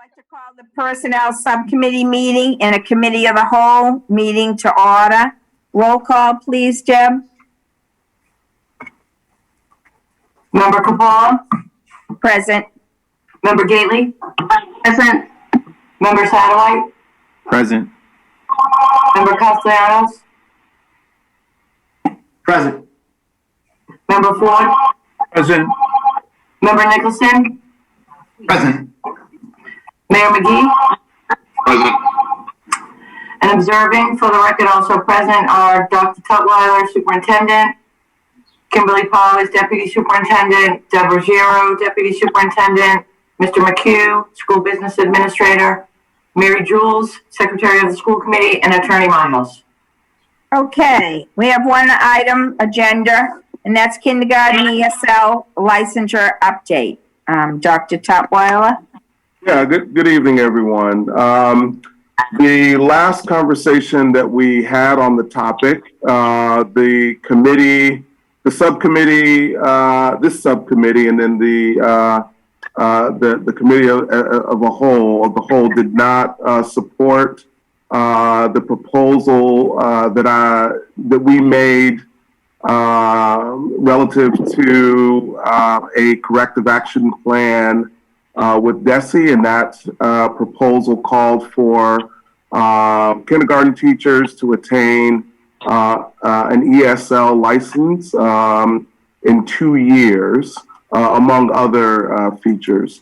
like to call the Personnel Subcommittee meeting and a Committee of the Whole meeting to order. Roll call, please, Deb. Member Capola? Present. Member Gately? Present. Member Satterwhite? Present. Member Castellanos? Present. Member Ford? Present. Member Nicholson? Present. Mayor McGee? Present. And observing for the record also present are Dr. Tutwiler, Superintendent, Kimberly Powers, Deputy Superintendent, Deborah Giro, Deputy Superintendent, Mr. McHugh, School Business Administrator, Mary Jules, Secretary of the School Committee, and Attorney Miles. Okay, we have one item agenda, and that's kindergarten ESL licensure update. Dr. Tutwiler. Yeah, good evening, everyone. The last conversation that we had on the topic, the committee, the subcommittee, this subcommittee, and then the committee of the whole did not support the proposal that we made relative to a corrective action plan with DESE, and that proposal called for kindergarten teachers to attain an ESL license in 2 years, among other features.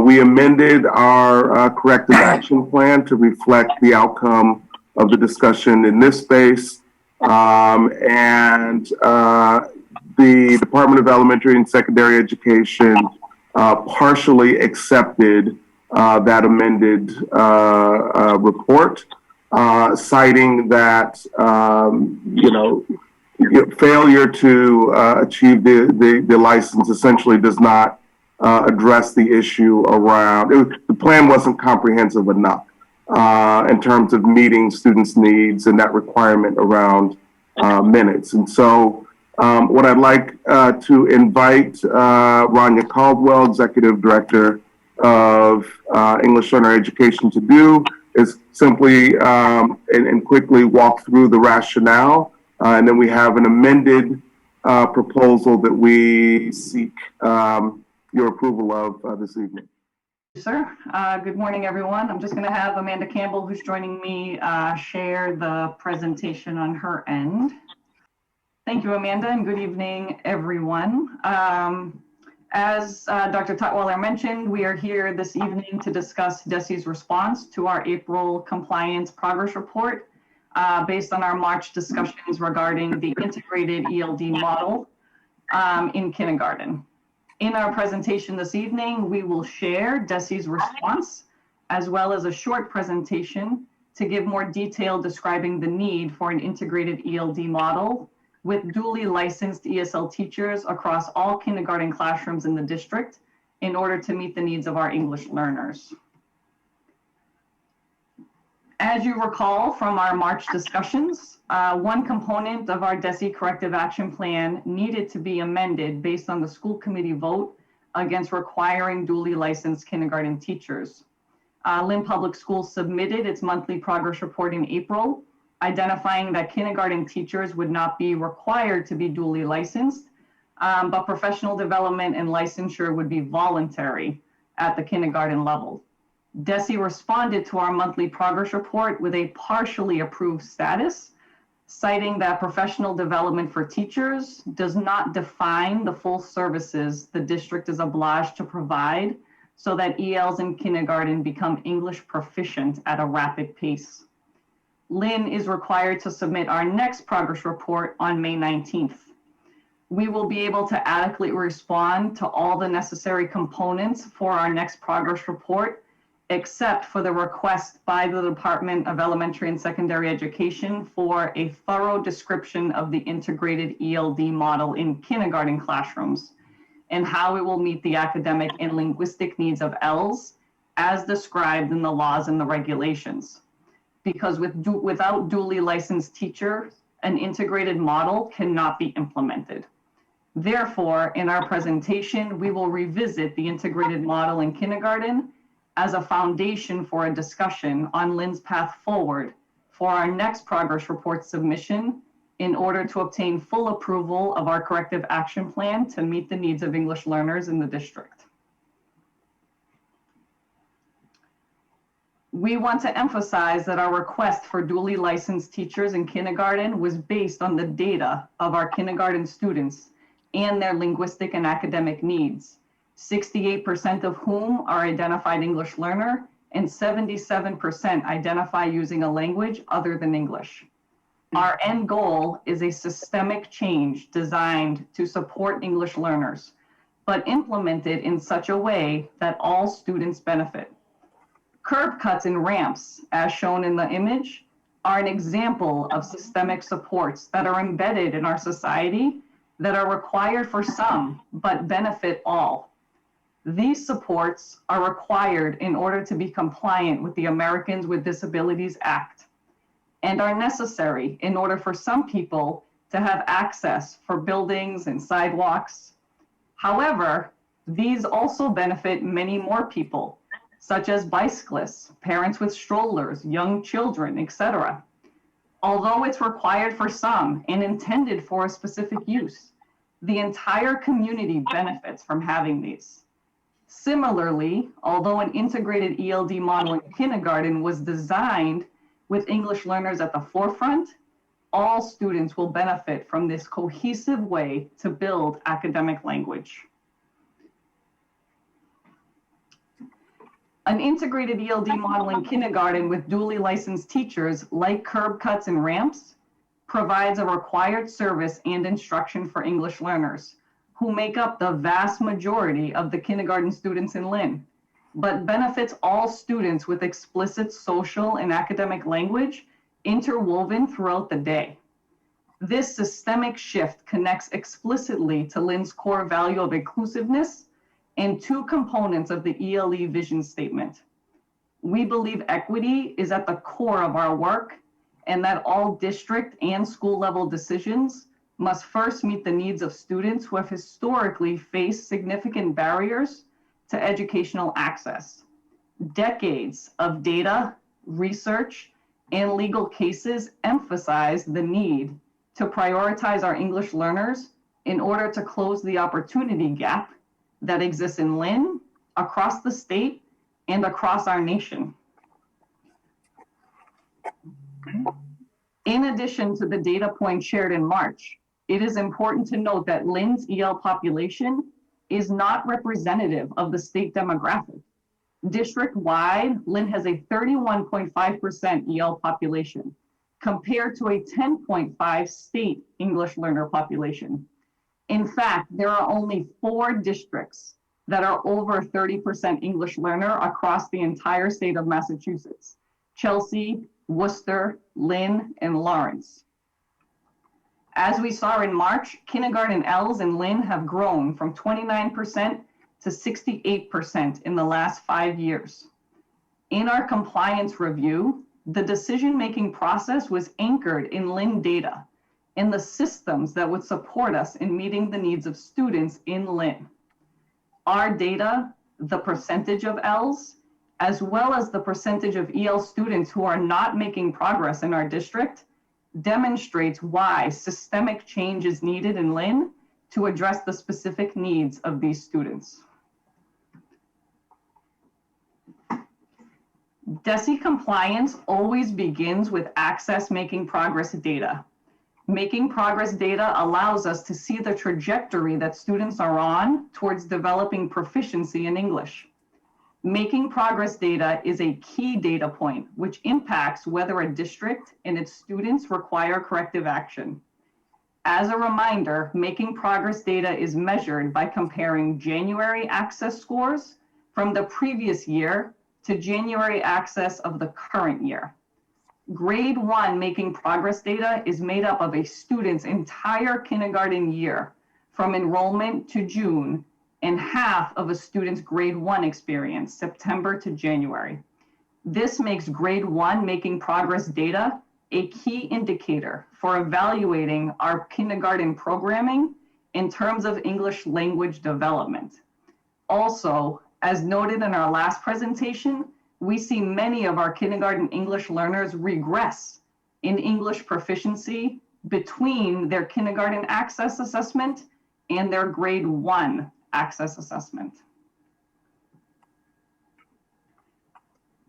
We amended our corrective action plan to reflect the outcome of the discussion in this space, and the Department of Elementary and Secondary Education partially accepted that amended report, citing that failure to achieve the license essentially does not address the issue around the plan wasn't comprehensive enough in terms of meeting students' needs and that requirement around minutes. And so what I'd like to invite Rania Caldwell, Executive Director of English Learner Education, to do is simply and quickly walk through the rationale, and then we have an amended proposal that we seek your approval of this evening. Sir, good morning, everyone. I'm just going to have Amanda Campbell, who's joining me, share the presentation on her end. Thank you, Amanda, and good evening, everyone. As Dr. Tutwiler mentioned, we are here this evening to discuss DESE's response to our April compliance progress report based on our March discussions regarding the integrated ELD model in kindergarten. In our presentation this evening, we will share DESE's response as well as a short presentation to give more detail describing the need for an integrated ELD model with duly licensed ESL teachers across all kindergarten classrooms in the district in order to meet the needs of our English learners. As you recall from our March discussions, one component of our DESE corrective action plan needed to be amended based on the school committee vote against requiring duly licensed kindergarten teachers. Lynn Public Schools submitted its monthly progress report in April, identifying that kindergarten teachers would not be required to be duly licensed, but professional development and licensure would be voluntary at the kindergarten level. DESE responded to our monthly progress report with a partially approved status, citing that professional development for teachers does not define the full services the district is obliged to provide so that ELs in kindergarten become English proficient at a rapid pace. Lynn is required to submit our next progress report on May 19th. We will be able to adequately respond to all the necessary components for our next progress report, except for the request by the Department of Elementary and Secondary Education for a thorough description of the integrated ELD model in kindergarten classrooms and how it will meet the academic and linguistic needs of ELs as described in the laws and the regulations. Because without duly licensed teachers, an integrated model cannot be implemented. Therefore, in our presentation, we will revisit the integrated model in kindergarten as a foundation for a discussion on Lynn's path forward for our next progress report submission in order to obtain full approval of our corrective action plan to meet the needs of English learners in the district. We want to emphasize that our request for duly licensed teachers in kindergarten was based on the data of our kindergarten students and their linguistic and academic needs, 68% of whom are identified English learner and 77% identify using a language other than English. Our end goal is a systemic change designed to support English learners, but implemented in such a way that all students benefit. Curb cuts and ramps, as shown in the image, are an example of systemic supports that are embedded in our society that are required for some, but benefit all. These supports are required in order to be compliant with the Americans with Disabilities Act and are necessary in order for some people to have access for buildings and sidewalks. However, these also benefit many more people, such as bicyclists, parents with strollers, young children, etc. Although it's required for some and intended for a specific use, the entire community benefits from having these. Similarly, although an integrated ELD model in kindergarten was designed with English learners at the forefront, all students will benefit from this cohesive way to build academic language. An integrated ELD model in kindergarten with duly licensed teachers, like curb cuts and ramps, provides a required service and instruction for English learners, who make up the vast majority of the kindergarten students in Lynn, but benefits all students with explicit social and academic language interwoven throughout the day. This systemic shift connects explicitly to Lynn's core value of inclusiveness and two components of the ELE vision statement. We believe equity is at the core of our work and that all district and school level decisions must first meet the needs of students who have historically faced significant barriers to educational access. Decades of data, research, and legal cases emphasize the need to prioritize our English learners in order to close the opportunity gap that exists in Lynn, across the state, and across our nation. In addition to the data point shared in March, it is important to note that Lynn's EL population is not representative of the state demographic. District-wide, Lynn has a 31.5% EL population compared to a 10.5% state English learner population. In fact, there are only 4 districts that are over 30% English learner across the entire state of Massachusetts: Chelsea, Worcester, Lynn, and Lawrence. As we saw in March, kindergarten Ls in Lynn have grown from 29% to 68% in the last 5 years. In our compliance review, the decision-making process was anchored in Lynn data and the systems that would support us in meeting the needs of students in Lynn. Our data, the percentage of Ls, as well as the percentage of EL students who are not making progress in our district, demonstrates why systemic change is needed in Lynn to address the specific needs of these students. DESE compliance always begins with access making progress data. Making progress data allows us to see the trajectory that students are on towards developing proficiency in English. Making progress data is a key data point which impacts whether a district and its students require corrective action. As a reminder, making progress data is measured by comparing January access scores from the previous year to January access of the current year. Grade 1 making progress data is made up of a student's entire kindergarten year from enrollment to June and half of a student's grade 1 experience, September to January. This makes grade 1 making progress data a key indicator for evaluating our kindergarten programming in terms of English language development. Also, As noted in our last presentation, we see many of our kindergarten English learners regress in English proficiency between their kindergarten access assessment and their grade 1 access assessment.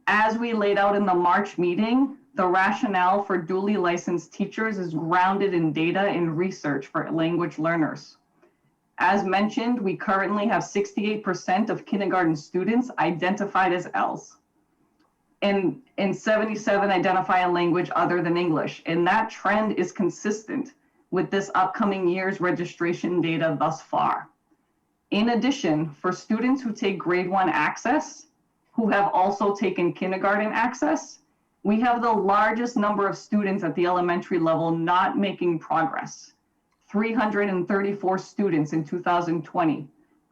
As we laid out in the March meeting, the rationale for duly licensed teachers is grounded in data and research for language learners. As mentioned, we currently have 68% of kindergarten students identified as ELs, and 77 identify a language other than English. And that trend is consistent with this upcoming year's registration data thus far. In addition, for students who take grade 1 access, who have also taken kindergarten access, we have the largest number of students at the elementary level not making progress. 334 students in 2020,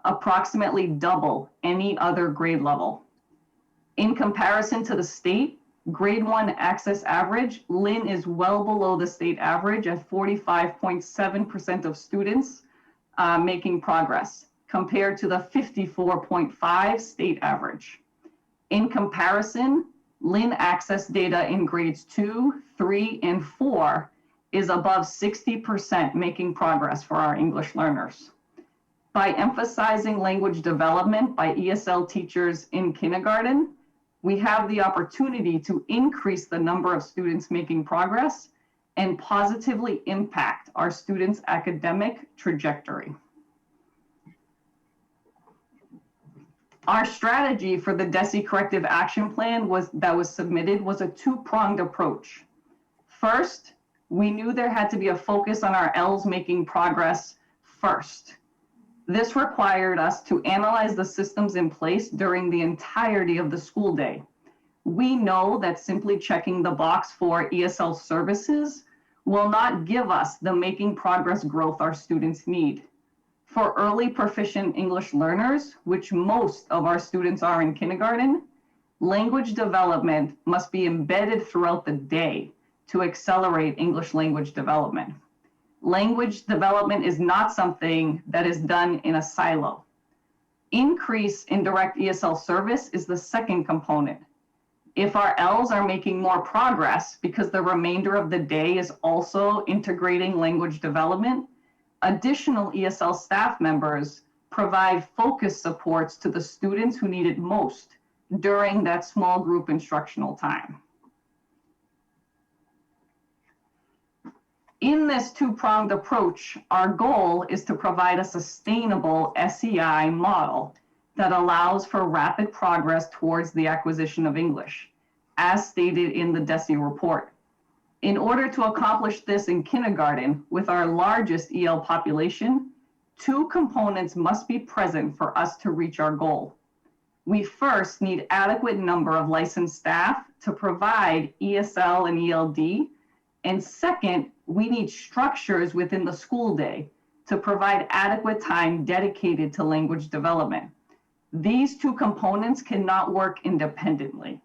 approximately double any other grade level. In comparison to the state, grade 1 access average, Lynn is well below the state average at 45.7% of students making progress, compared to the 54.5 state average. In comparison, Lynn access data in grades 2, 3, and 4 is above 60% making progress for our English learners. By emphasizing language development by ESL teachers in kindergarten, we have the opportunity to increase the number of students making progress and positively impact our students' academic trajectory. Our strategy for the DESE Corrective Action Plan that was submitted was a two-pronged approach. First, we knew there had to be a focus on our ELs making progress first. This required us to analyze the systems in place during the entirety of the school day. We know that simply checking the box for ESL services will not give us the making progress growth our students need. For early proficient English learners, which most of our students are in kindergarten, language development must be embedded throughout the day to accelerate English language development. Language development is not something that is done in a silo. Increase in direct ESL service is the second component. If our ELs are making more progress because the remainder of the day is also integrating language development, additional ESL staff members provide focus supports to the students who need it most during that small group instructional time. In this two-pronged approach, our goal is to provide a sustainable SEI model that allows for rapid progress towards the acquisition of English, as stated in the DESE report. In order to accomplish this in kindergarten with our largest EL population, two components must be present for us to reach our goal. We first need adequate number of licensed staff to provide ESL and ELD, and second, we need structures within the school day to provide adequate time dedicated to language development. These two components cannot work independently.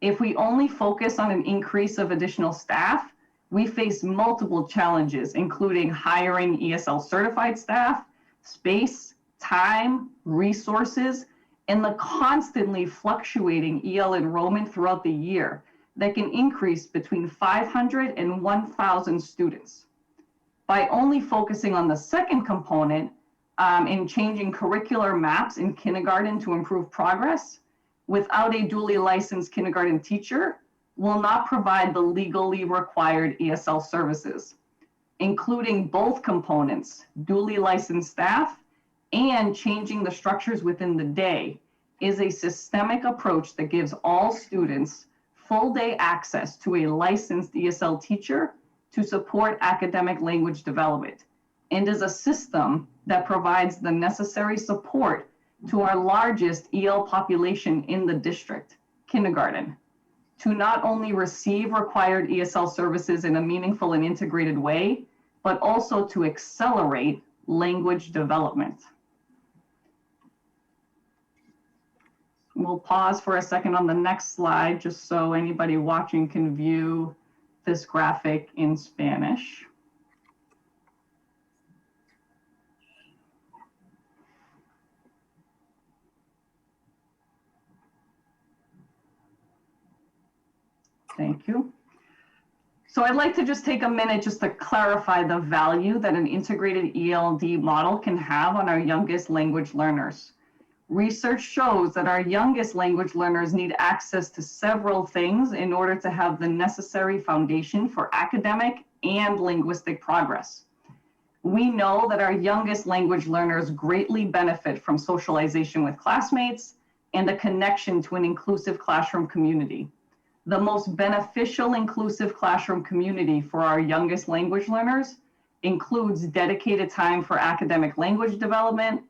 If we only focus on an increase of additional staff, we face multiple challenges, including hiring ESL certified staff, space, time, resources, and the constantly fluctuating EL enrollment throughout the year that can increase between 500 and 1,000 students. By only focusing on the second component in changing curricular maps in kindergarten to improve progress, without a duly licensed kindergarten teacher, will not provide the legally required ESL services, including both components, duly licensed staff and changing the structures within the day, is a systemic approach that gives all students full day access to a licensed ESL teacher to support academic language development, and is a system that provides the necessary support to our largest EL population in the district, kindergarten, to not only receive required ESL services in a meaningful and integrated way, but also to accelerate language development. We'll pause for a second on the next slide, just so anybody watching can view this graphic in Spanish. Thank you. So I'd like to just take a minute just to clarify the value that an integrated ELD model can have on our youngest language learners. Research shows that our youngest language learners need access to several things in order to have the necessary foundation for academic and linguistic progress. We know that our youngest language learners greatly benefit from socialization with classmates and a connection to an inclusive classroom community. The most beneficial inclusive classroom community for our youngest language learners includes dedicated time for academic language development,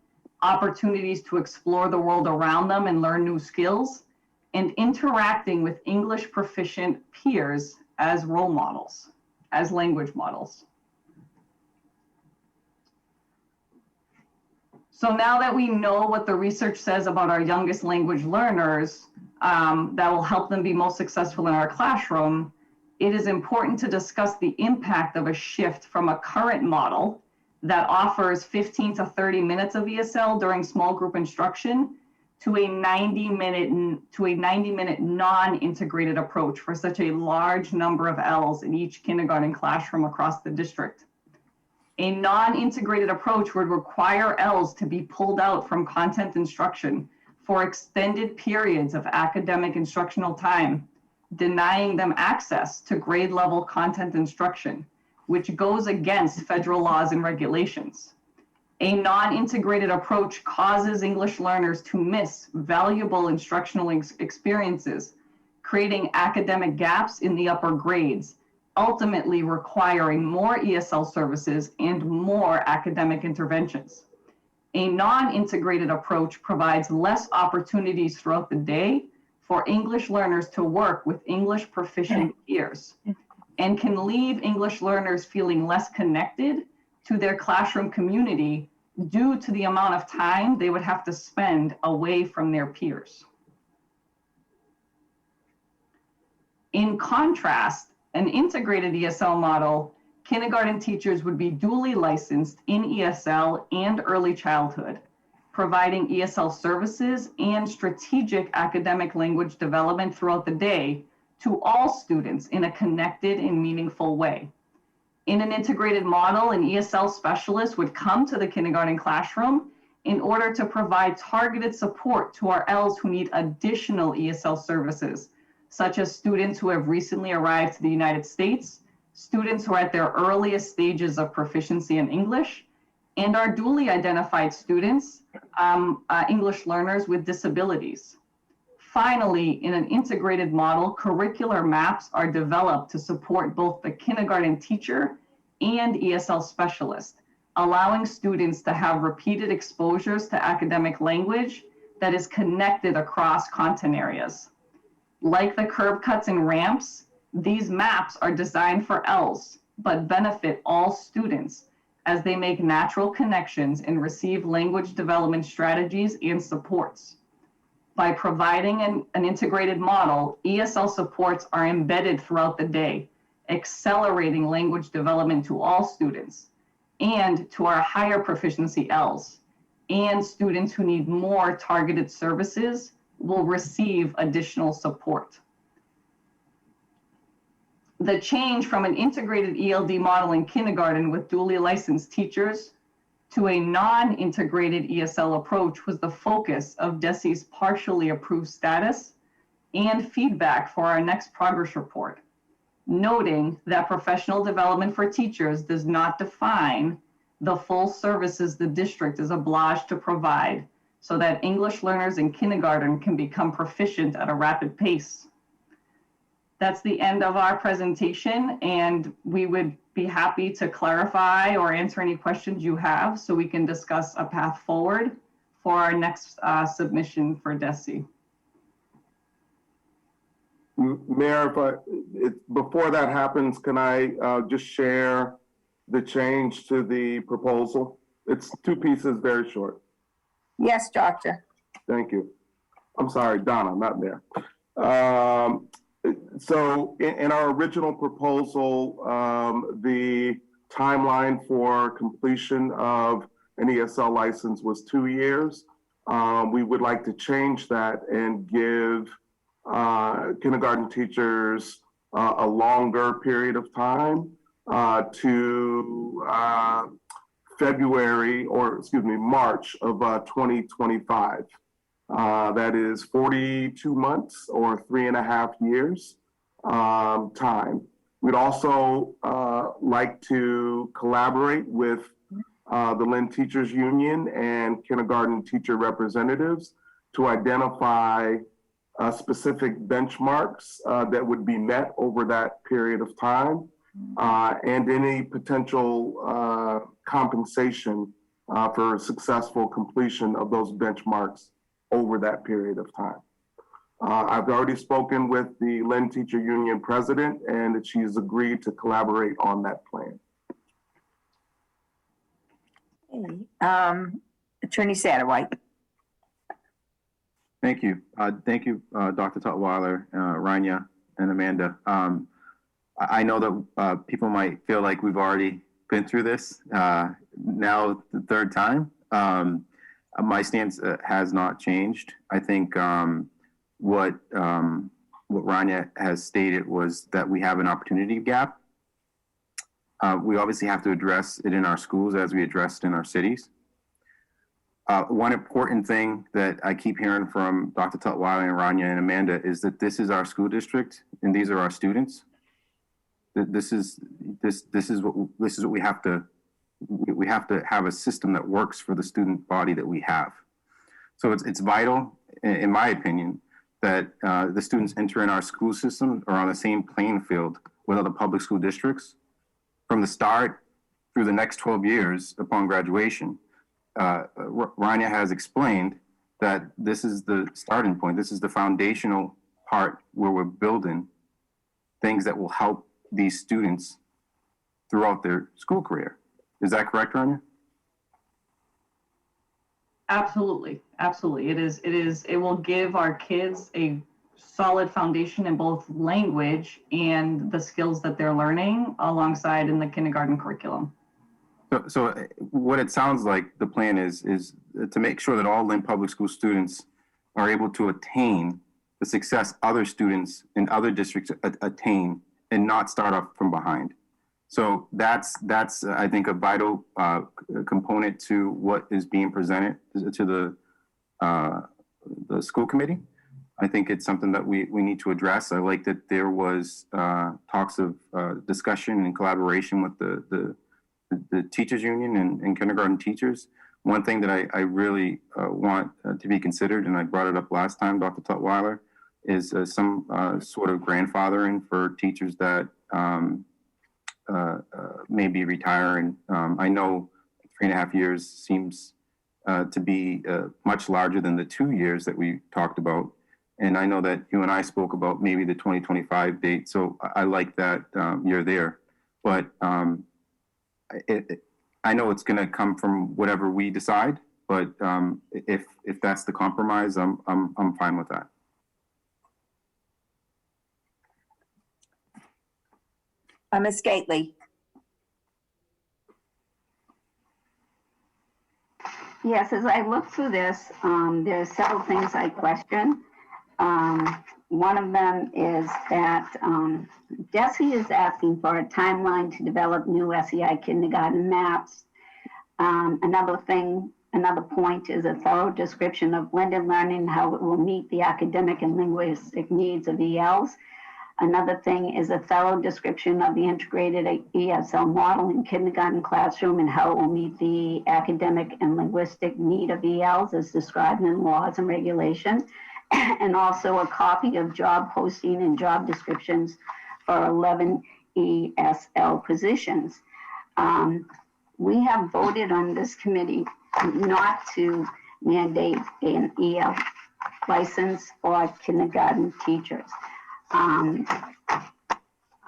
opportunities to explore the world around them and learn new skills, and interacting with English proficient peers as role models, as language models. So now that we know what the research says about our youngest language learners, that will help them be most successful in our classroom, it is important to discuss the impact of a shift from a current model that offers 15 to 30 minutes of ESL during small group instruction to a 90-minute non-integrated approach for such a large number of L's in each kindergarten classroom across the district. A non-integrated approach would require L's to be pulled out from content instruction for extended periods of academic instructional time, denying them access to grade level content instruction, which goes against federal laws and regulations. A non-integrated approach causes English learners to miss valuable instructional experiences, creating academic gaps in the upper grades, ultimately requiring more ESL services and more academic interventions. A non-integrated approach provides less opportunities throughout the day for English learners to work with English proficient peers, and can leave English learners feeling less connected to their classroom community due to the amount of time they would have to spend away from their peers. In contrast, an integrated ESL model, kindergarten teachers would be duly licensed in ESL and early childhood, providing ESL services and strategic academic language development throughout the day to all students in a connected and meaningful way. In an integrated model, an ESL specialist would come to the kindergarten classroom in order to provide targeted support to our Ls who need additional ESL services, such as students who have recently arrived to the United States, students who are at their earliest stages of proficiency in English, and our duly identified students, English learners with disabilities. Finally, in an integrated model, curricular maps are developed to support both the kindergarten teacher and ESL specialist, allowing students to have repeated exposures to academic language that is connected across content areas. Like the curb cuts and ramps, these maps are designed for Ls, but benefit all students as they make natural connections and receive language development strategies and supports. By providing an integrated model, ESL supports are embedded throughout the day, accelerating language development to all students and to our higher proficiency Ls, and students who need more targeted services will receive additional support. The change from an integrated ELD model in kindergarten with duly licensed teachers to a non-integrated ESL approach was the focus of DESE's partially approved status and feedback for our next progress report, noting that professional development for teachers does not define the full services the district is obliged to provide so that English learners in kindergarten can become proficient at a rapid pace. That's the end of our presentation, and we would be happy to clarify or answer any questions you have so we can discuss a path forward for our next submission for DESE. Mayor, before that happens, can I just share the change to the proposal? It's two pieces, very short. Yes, Doctor. Thank you. I'm sorry, Donna, not Mayor. So in our original proposal, the timeline for completion of an ESL license was 2 years. We would like to change that and give kindergarten teachers a longer period of time to March of 2025. That is 42 months or 3.5 years time. We'd also like to collaborate with the Lynn Teachers Union and kindergarten teacher representatives to identify specific benchmarks that would be met over that period of time and any potential compensation for successful completion of those benchmarks over that period of time. I've already spoken with the Lynn Teacher Union president, and she's agreed to collaborate on that plan. Attorney Satterwhite. Thank you. Thank you, Dr. Tutwiler, Rania, and Amanda. I know that people might feel like we've already been through this now the third time. My stance has not changed. I think what Rania has stated was that we have an opportunity gap. We obviously have to address it in our schools as we addressed in our cities. One important thing that I keep hearing from Dr. Tutwiler and Rania and Amanda is that this is our school district and these are our students. This is what we have to have a system that works for the student body that we have. So it's vital, in my opinion, that the students entering our school system are on the same playing field with other public school districts from the start through the next 12 years upon graduation. Rania has explained that this is the starting point. This is the foundational part where we're building things that will help these students throughout their school career. Is that correct, Rania? Absolutely. It will give our kids a solid foundation in both language and the skills that they're learning alongside in the kindergarten curriculum. So what it sounds like the plan is to make sure that all Lynn Public School students are able to attain the success other students in other districts attain and not start off from behind. So that's I think a vital component to what is being presented to the school committee. I think it's something that we need to address. I like that there was talks of discussion and collaboration with the teachers union and kindergarten teachers. One thing that I really want to be considered, and I brought it up last time, Dr. Tutwiler, is some sort of grandfathering for teachers that may be retiring. I know 3.5 years seems to be much larger than the 2 years that we talked about. And I know that you and I spoke about maybe the 2025 date. So I like that you're there. But I know it's going to come from whatever we decide. But if that's the compromise, I'm fine with that. Ms. Gately. Yes, as I look through this, there are several things I question. One of them is that DESE is asking for a timeline to develop new SEI kindergarten maps. Another point is a thorough description of blended learning, how it will meet the academic and linguistic needs of ELs. Another thing is a thorough description of the integrated ESL model in kindergarten classroom and how it will meet the academic and linguistic need of ELs as described in laws and regulations. And also a copy of job posting and job descriptions for 11 ESL positions. We have voted on this committee not to mandate an EL license for kindergarten teachers. I'm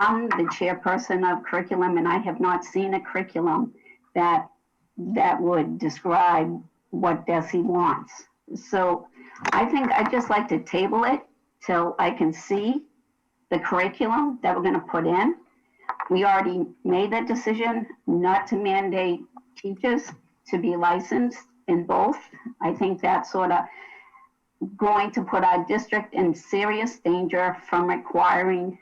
the chairperson of curriculum, and I have not seen a curriculum that would describe what DESE wants. So I think I'd just like to table it till I can see the curriculum that we're going to put in. We already made that decision not to mandate teachers to be licensed in both. I think that's sort of going to put our district in serious danger from requiring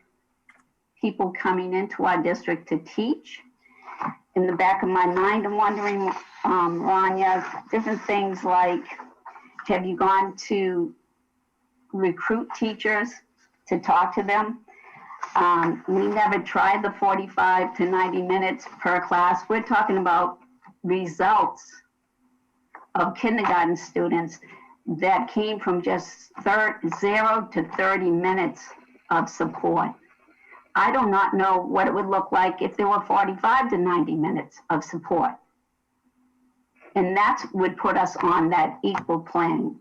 people coming into our district to teach. In the back of my mind, I'm wondering, Rania, different things like, have you gone to recruit teachers to talk to them? We never tried the 45 to 90 minutes per class. We're talking about results of kindergarten students that came from just 0 to 30 minutes of support. I do not know what it would look like if there were 45 to 90 minutes of support. And that would put us on that equal plane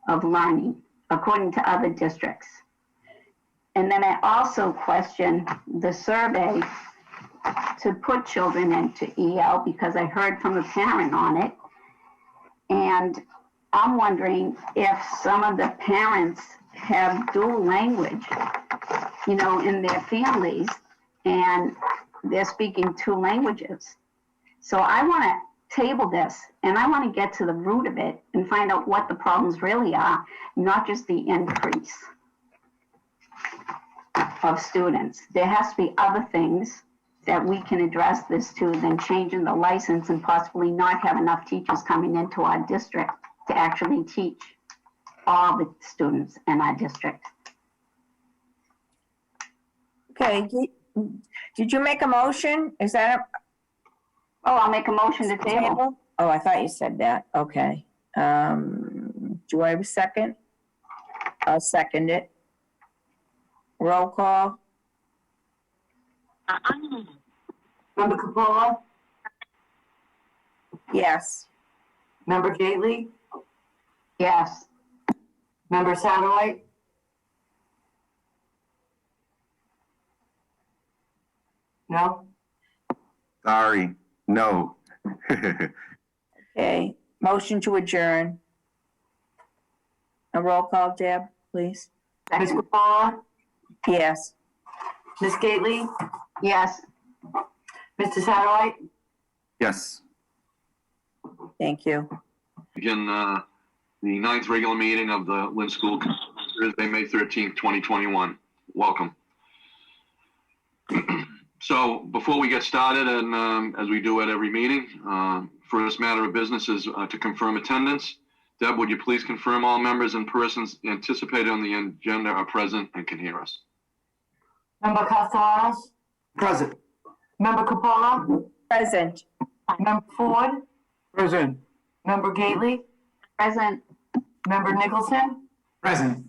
of learning, according to other districts. And then I also question the survey to put children into EL, because I heard from a parent on it. And I'm wondering if some of the parents have dual language, you know, in their families, and they're speaking 2 languages. So I want to table this, and I want to get to the root of it and find out what the problems really are, not just the increase of students. There has to be other things that we can address this to than changing the license and possibly not have enough teachers coming into our district to actually teach all the students in our district. Okay, did you make a motion? Is that Oh, I'll make a motion to a table. table? Oh, I thought you said that. Okay. Do I have a second? I'll second it. Roll call? Member Capola, Yes. Member Gately, Yes. Member Satterwhite, no? Sorry, no. Okay, motion to adjourn. A roll call, Deb, please. Ms. Capola, Yes. Ms. Gately, Yes. Mr. Satterwhite, Yes. Thank you. Begin the 9th regular meeting of the Lynn School, Thursday, May 13th, 2021. Welcome. So before we get started, and as we do at every meeting, first matter of business is to confirm attendance. Deb, would you please confirm all members and persons anticipated on the agenda are present and can hear us? Member Castellanos, Present. Member Capola, Present. Member Ford, Present. Member Gately, Present. Member Nicholson, Present.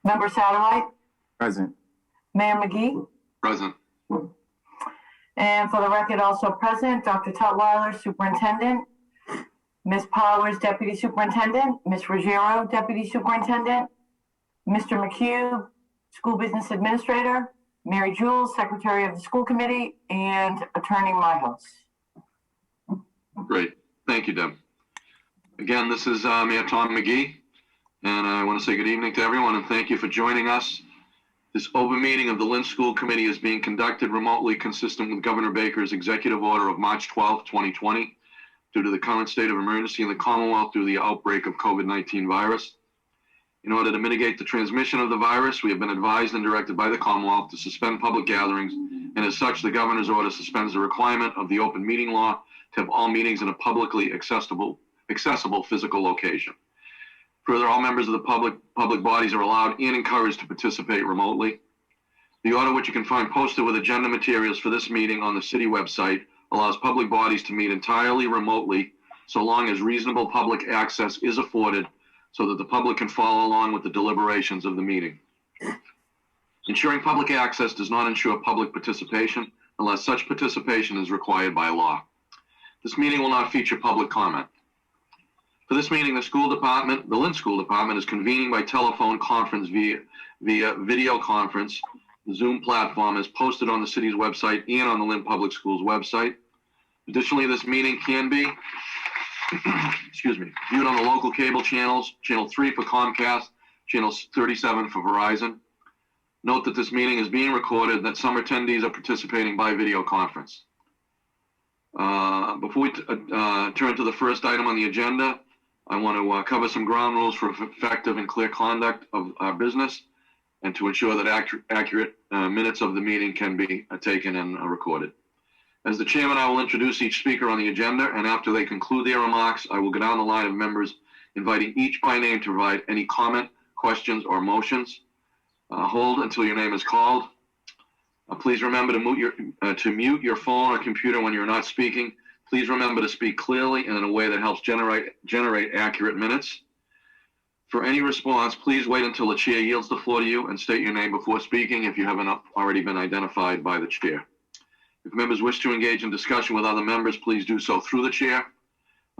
Member Satterwhite, Present. Mayor McGee, Present. and for the record, also present, Dr. Tutwiler, Superintendent, Ms. Powers, Deputy Superintendent, Ms. Ruggiero, Deputy Superintendent, Mr. McHugh, School Business Administrator, Mary Jules, Secretary of the School Committee, and Attorney Myhouse. Great. Thank you, Deb. Again, this is Mayor Tom McGee, and I want to say good evening to everyone and thank you for joining us. This open meeting of the Lynn School Committee is being conducted remotely, consistent with Governor Baker's executive order of March 12, 2020, due to the current state of emergency in the Commonwealth due to the outbreak of COVID-19 virus. In order to mitigate the transmission of the virus, we have been advised and directed by the Commonwealth to suspend public gatherings, and as such, the governor's order suspends the requirement of the open meeting law to have all meetings in a publicly accessible physical location. Further, all members of the public bodies are allowed and encouraged to participate remotely. The order, which you can find posted with agenda materials for this meeting on the city website, allows public bodies to meet entirely remotely so long as reasonable public access is afforded so that the public can follow along with the deliberations of the meeting. Ensuring public access does not ensure public participation unless such participation is required by law. This meeting will not feature public comment. For this meeting, the Lynn School Department is convening by telephone conference via video conference. The Zoom platform is posted on the city's website and on the Lynn Public Schools website. Additionally, this meeting can be viewed on the local cable channels, Channel 3 for Comcast, Channel 37 for Verizon. Note that this meeting is being recorded and that some attendees are participating by video conference. Before we turn to the first item on the agenda, I want to cover some ground rules for effective and clear conduct of our business. and to ensure that accurate minutes of the meeting can be taken and recorded. As the chairman, I will introduce each speaker on the agenda, and after they conclude their remarks, I will go down the line of members, inviting each by name to provide any comment, questions, or motions. Hold until your name is called. Please remember to mute your phone or computer when you're not speaking. Please remember to speak clearly and in a way that helps generate accurate minutes. For any response, please wait until the chair yields the floor to you and state your name before speaking if you haven't already been identified by the chair. If members wish to engage in discussion with other members, please do so through the chair,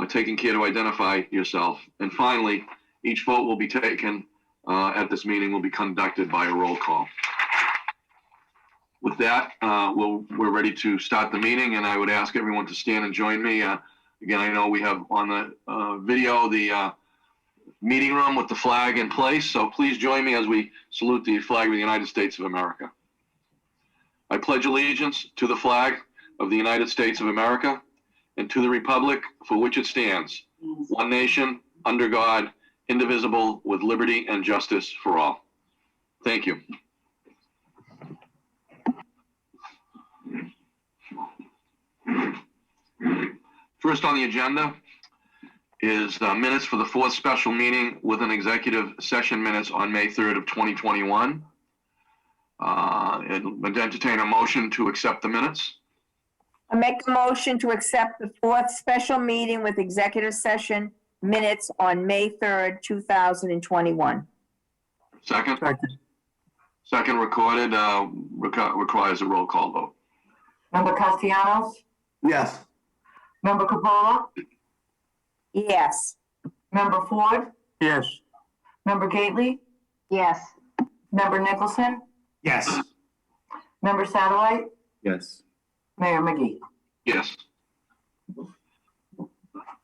taking care to identify yourself. And finally, each vote will be taken at this meeting will be conducted by a roll call. With that, we're ready to start the meeting, and I would ask everyone to stand and join me. Again, I know we have on the video the meeting room with the flag in place, so please join me as we salute the flag of the United States of America. I pledge allegiance to the flag of the United States of America and to the republic for which it stands, one nation, under God, indivisible, with liberty and justice for all. Thank you. First on the agenda is minutes for the fourth special meeting with an executive session minutes on May 3rd of 2021. And entertain a motion to accept the minutes. I make a motion to accept the fourth special meeting with executive session minutes on May 3rd, 2021. Second? Second recorded, requires a roll call vote. Member Castellanos? Yes. Member Capola? Yes. Member Ford? Yes. Member Gately? Yes. Member Nicholson? Yes. Member Satterwhite? Yes. Mayor McGee? Yes.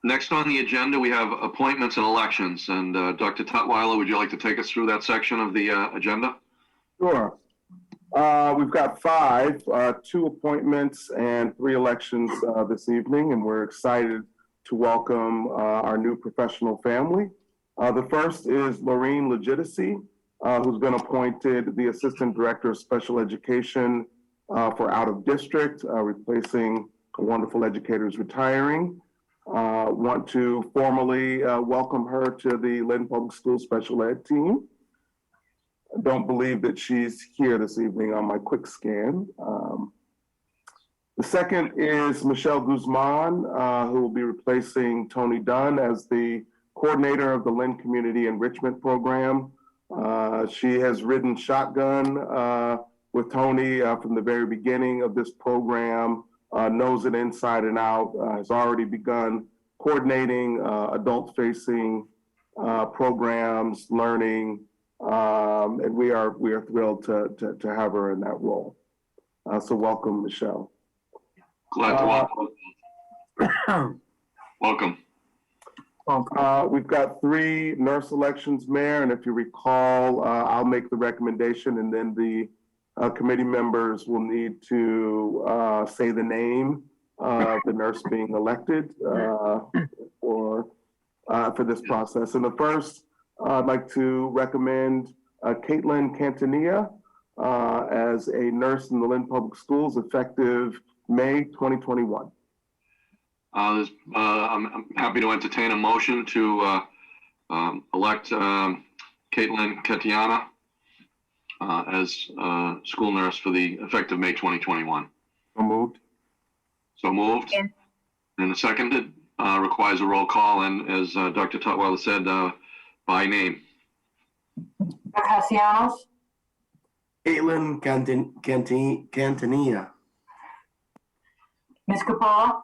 Next on the agenda, we have appointments and elections. And Dr. Tutwiler, would you like to take us through that section of the agenda? Sure. We've got 5, 2 appointments and 3 elections this evening, and we're excited to welcome our new professional family. The first is Lorene Legitimacy, who's been appointed the Assistant Director of Special Education for Out of District, replacing a wonderful educator who's retiring. Want to formally welcome her to the Lynn Public School Special Ed team. I don't believe that she's here this evening on my quick scan. The second is Michelle Guzman, who will be replacing Tony Dunn as the coordinator of the Lynn Community Enrichment Program. She has ridden shotgun with Tony from the very beginning of this program, knows it inside and out, has already begun coordinating adult-facing programs, learning, and we are thrilled to have her in that role. So welcome, Michelle. Glad to welcome. Welcome. We've got 3 nurse elections, Mayor, and if you recall, I'll make the recommendation, and then the committee members will need to say the name of the nurse being elected for this process. And the first, I'd like to recommend Caitlin Cantanilla as a nurse in the Lynn Public Schools effective May 2021. I'm happy to entertain a motion to elect Caitlin Cantanilla as school nurse for the effective May 2021. So moved. So moved. Yeah. And the seconded requires a roll call, and as Dr. Tutwiler said, by name. Member Castellanos? Caitlin Cantanilla. Ms. Capola?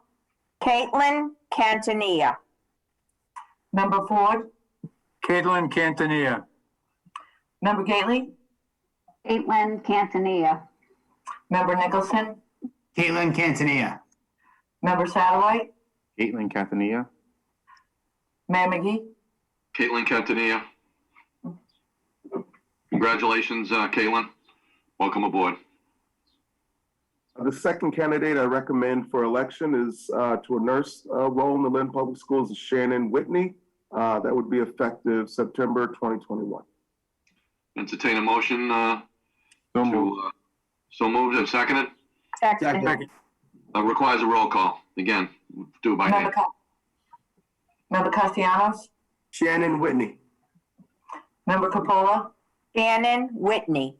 Caitlin Cantanilla. Member Ford? Caitlin Cantanilla. Member Gately? Caitlin Cantanilla. Member Nicholson? Caitlin Cantanilla. Member Satterwhite? Caitlin Cantanilla. Mayor McGee? Caitlin Cantanilla. Congratulations, Caitlin. Welcome aboard. The second candidate I recommend for election is to a nurse role in the Lynn Public Schools is Shannon Whitney. That would be effective September 2021. Entertain a motion So moved. to, so moved and seconded. Second. Requires a roll call. Again, do it by name. Member Castellanos? Shannon Whitney. Member Capola? Shannon Whitney.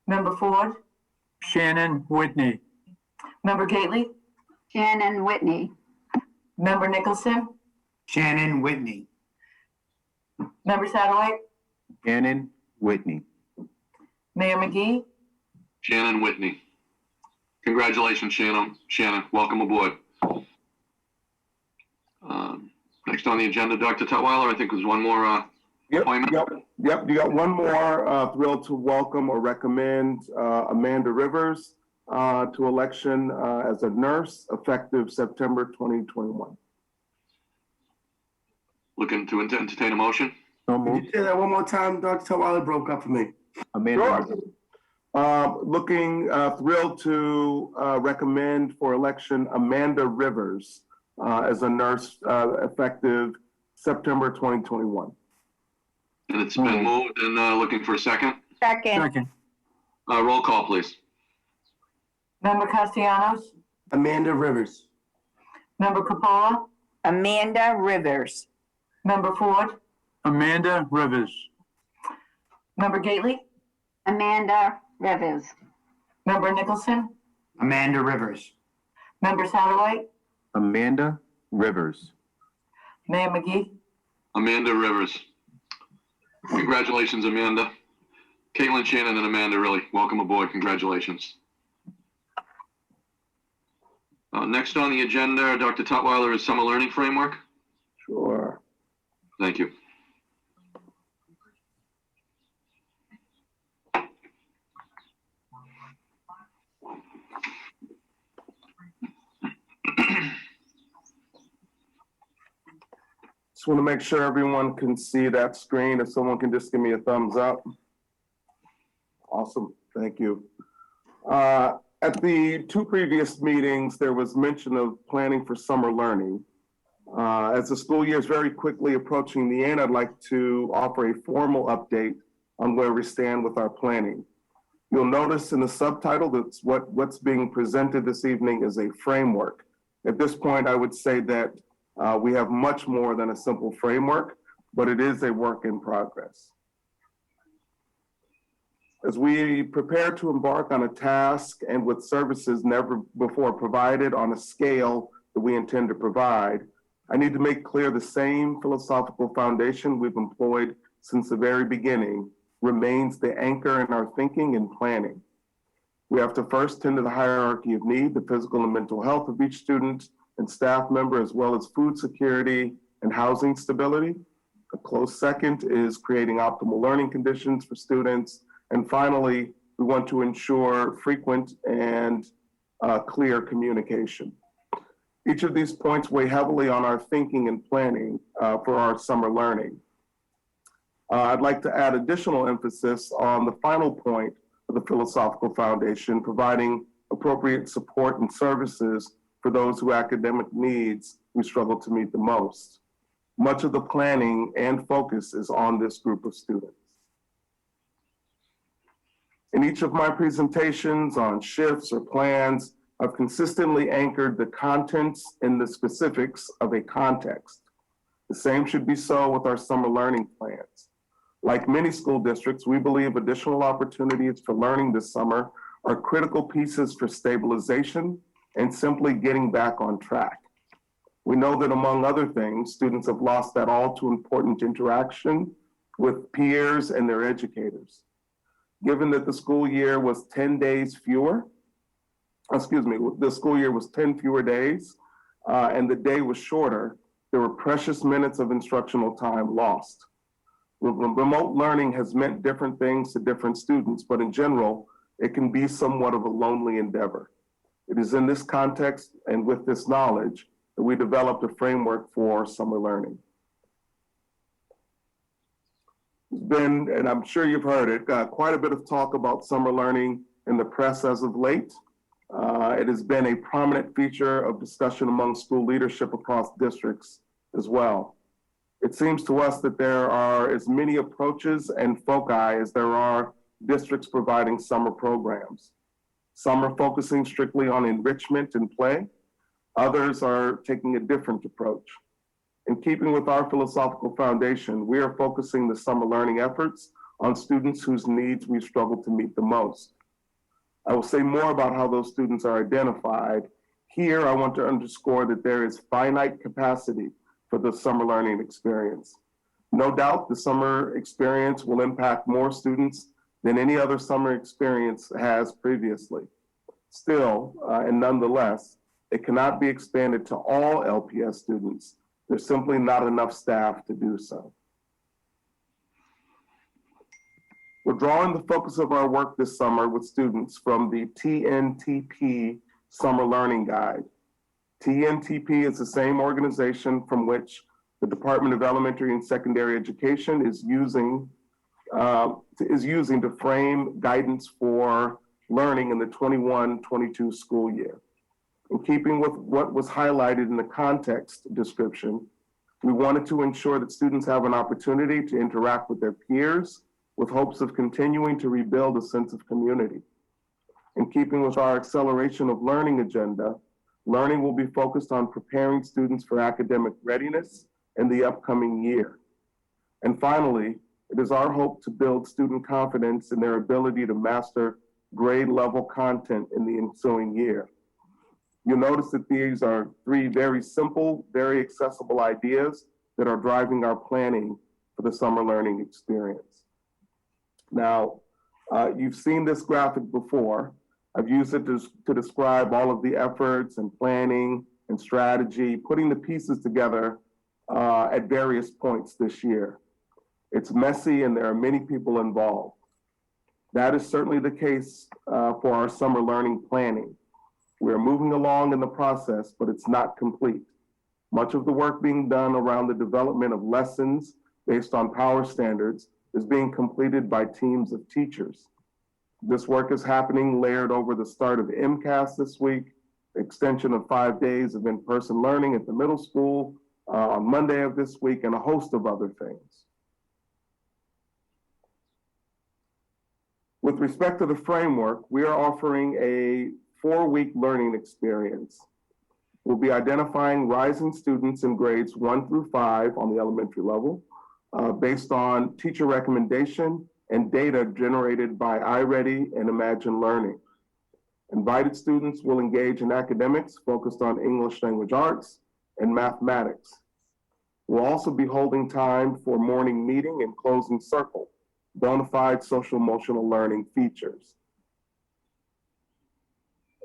Member Ford? Shannon Whitney. Member Gately? Shannon Whitney. Member Nicholson? Shannon Whitney. Member Satterwhite? Shannon Whitney. Mayor McGee? Shannon Whitney. Congratulations, Shannon. Shannon, welcome aboard. Next on the agenda, Dr. Tutwiler, I think there's one more appointment. Yep. You got one more. Thrilled to welcome or recommend Amanda Rivers to election as a nurse effective September 2021. Looking to entertain a motion. So Can moved. you say that one more time? Dr. Tutwiler broke up for me. Amanda. Thrilled to recommend for election Amanda Rivers as a nurse effective September 2021. And it's been moved and looking for a second. Second. Roll call, please. Member Castellanos? Amanda Rivers. Member Capola? Amanda Rivers. Member Ford? Amanda Rivers. Member Gately? Amanda Rivers. Member Nicholson? Amanda Rivers. Member Satterwhite? Amanda Rivers. Mayor McGee? Amanda Rivers. Congratulations, Amanda. Caitlin, Shannon, and Amanda, really, welcome aboard. Congratulations. Next on the agenda, Dr. Tutwiler, is Summer Learning Framework. Sure. Thank you. Just want to make sure everyone can see that screen. If someone can just give me a thumbs up. Awesome, thank you. At the two previous meetings, there was mention of planning for summer learning. As the school year is very quickly approaching the end, I'd like to offer a formal update on where we stand with our planning. You'll notice in the subtitle that's what's being presented this evening is a framework. At this point, I would say that we have much more than a simple framework, but it is a work in progress. As we prepare to embark on a task and with services never before provided on a scale that we intend to provide, I need to make clear the same philosophical foundation we've employed since the very beginning remains the anchor in our thinking and planning. We have to first tend to the hierarchy of need, the physical and mental health of each student and staff member, as well as food security and housing stability. A close second is creating optimal learning conditions for students. And finally, we want to ensure frequent and clear communication. Each of these points weigh heavily on our thinking and planning for our summer learning. I'd like to add additional emphasis on the final point of the philosophical foundation, providing appropriate support and services for those whose academic needs we struggle to meet the most. Much of the planning and focus is on this group of students. In each of my presentations on shifts or plans, I've consistently anchored the contents in the specifics of a context. The same should be so with our summer learning plans. Like many school districts, we believe additional opportunities for learning this summer are critical pieces for stabilization and simply getting back on track. We know that among other things, students have lost that all too important interaction with peers and their educators. Given that the school year was 10 fewer days, and the day was shorter, there were precious minutes of instructional time lost. Remote learning has meant different things to different students, but in general, it can be somewhat of a lonely endeavor. It is in this context and with this knowledge that we developed a framework for summer learning. There's been, and I'm sure you've heard it, quite a bit of talk about summer learning in the press as of late. It has been a prominent feature of discussion among school leadership across districts as well. It seems to us that there are as many approaches and foci as there are districts providing summer programs. Some are focusing strictly on enrichment and play. Others are taking a different approach. In keeping with our philosophical foundation, we are focusing the summer learning efforts on students whose needs we struggle to meet the most. I will say more about how those students are identified. Here, I want to underscore that there is finite capacity for the summer learning experience. No doubt the summer experience will impact more students than any other summer experience has previously. Still, and nonetheless, it cannot be expanded to all LPS students. There's simply not enough staff to do so. We're drawing the focus of our work this summer with students from the TNTP Summer Learning Guide. TNTP is the same organization from which the Department of Elementary and Secondary Education is using to frame guidance for learning in the 21-22 school year. In keeping with what was highlighted in the context description, we wanted to ensure that students have an opportunity to interact with their peers with hopes of continuing to rebuild a sense of community. In keeping with our acceleration of learning agenda, learning will be focused on preparing students for academic readiness in the upcoming year. And finally, it is our hope to build student confidence in their ability to master grade level content in the ensuing year. You'll notice that these are three very simple, very accessible ideas that are driving our planning for the summer learning experience. Now, you've seen this graphic before. I've used it to describe all of the efforts and planning and strategy, putting the pieces together at various points this year. It's messy and there are many people involved. That is certainly the case for our summer learning planning. We're moving along in the process, but it's not complete. Much of the work being done around the development of lessons based on power standards is being completed by teams of teachers. This work is happening layered over the start of MCAS this week, the extension of 5 days of in-person learning at the middle school on Monday of this week, and a host of other things. With respect to the framework, we are offering a 4-week learning experience. We'll be identifying rising students in grades 1 through 5 on the elementary level based on teacher recommendation and data generated by iReady and Imagine Learning. Invited students will engage in academics focused on English language arts and mathematics. We'll also be holding time for morning meeting and closing circle, bona fide social emotional learning features.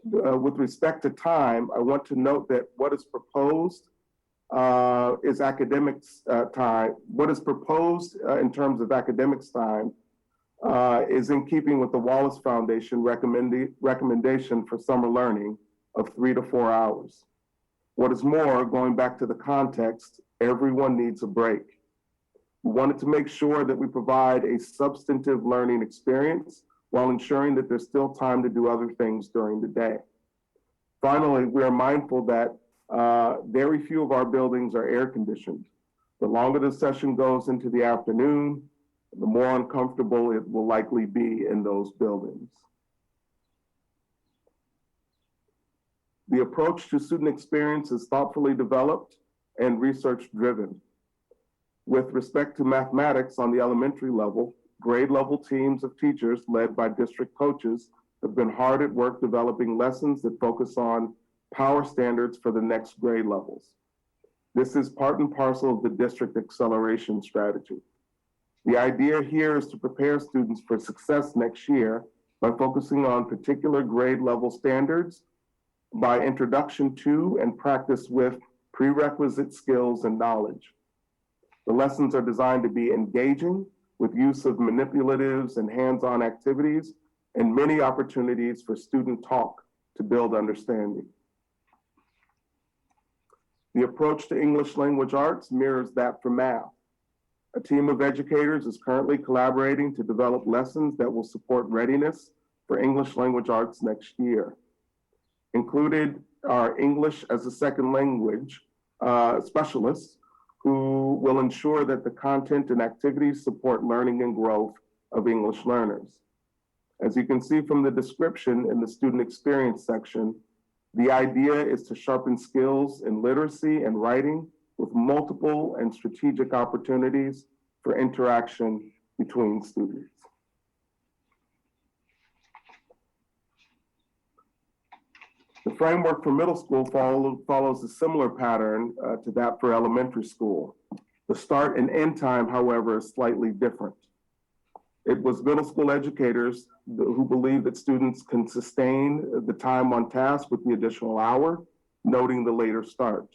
With respect to time, I want to note that what is proposed is academics time. What is proposed in terms of academics time is in keeping with the Wallace Foundation recommendation for summer learning of 3 to 4 hours. What is more, going back to the context, everyone needs a break. We wanted to make sure that we provide a substantive learning experience while ensuring that there's still time to do other things during the day. Finally, we are mindful that very few of our buildings are air conditioned. The longer the session goes into the afternoon, the more uncomfortable it will likely be in those buildings. The approach to student experience is thoughtfully developed and research driven. With respect to mathematics on the elementary level, grade level teams of teachers led by district coaches have been hard at work developing lessons that focus on power standards for the next grade levels. This is part and parcel of the district acceleration strategy. The idea here is to prepare students for success next year by focusing on particular grade level standards by introduction to and practice with prerequisite skills and knowledge. The lessons are designed to be engaging with use of manipulatives and hands-on activities and many opportunities for student talk to build understanding. The approach to English language arts mirrors that for math. A team of educators is currently collaborating to develop lessons that will support readiness for English language arts next year. Included are English as a second language specialists who will ensure that the content and activities support learning and growth of English learners. As you can see from the description in the student experience section, the idea is to sharpen skills in literacy and writing with multiple and strategic opportunities for interaction between students. The framework for middle school follows a similar pattern to that for elementary school. The start and end time, however, is slightly different. It was middle school educators who believed that students can sustain the time on task with the additional hour, noting the later start.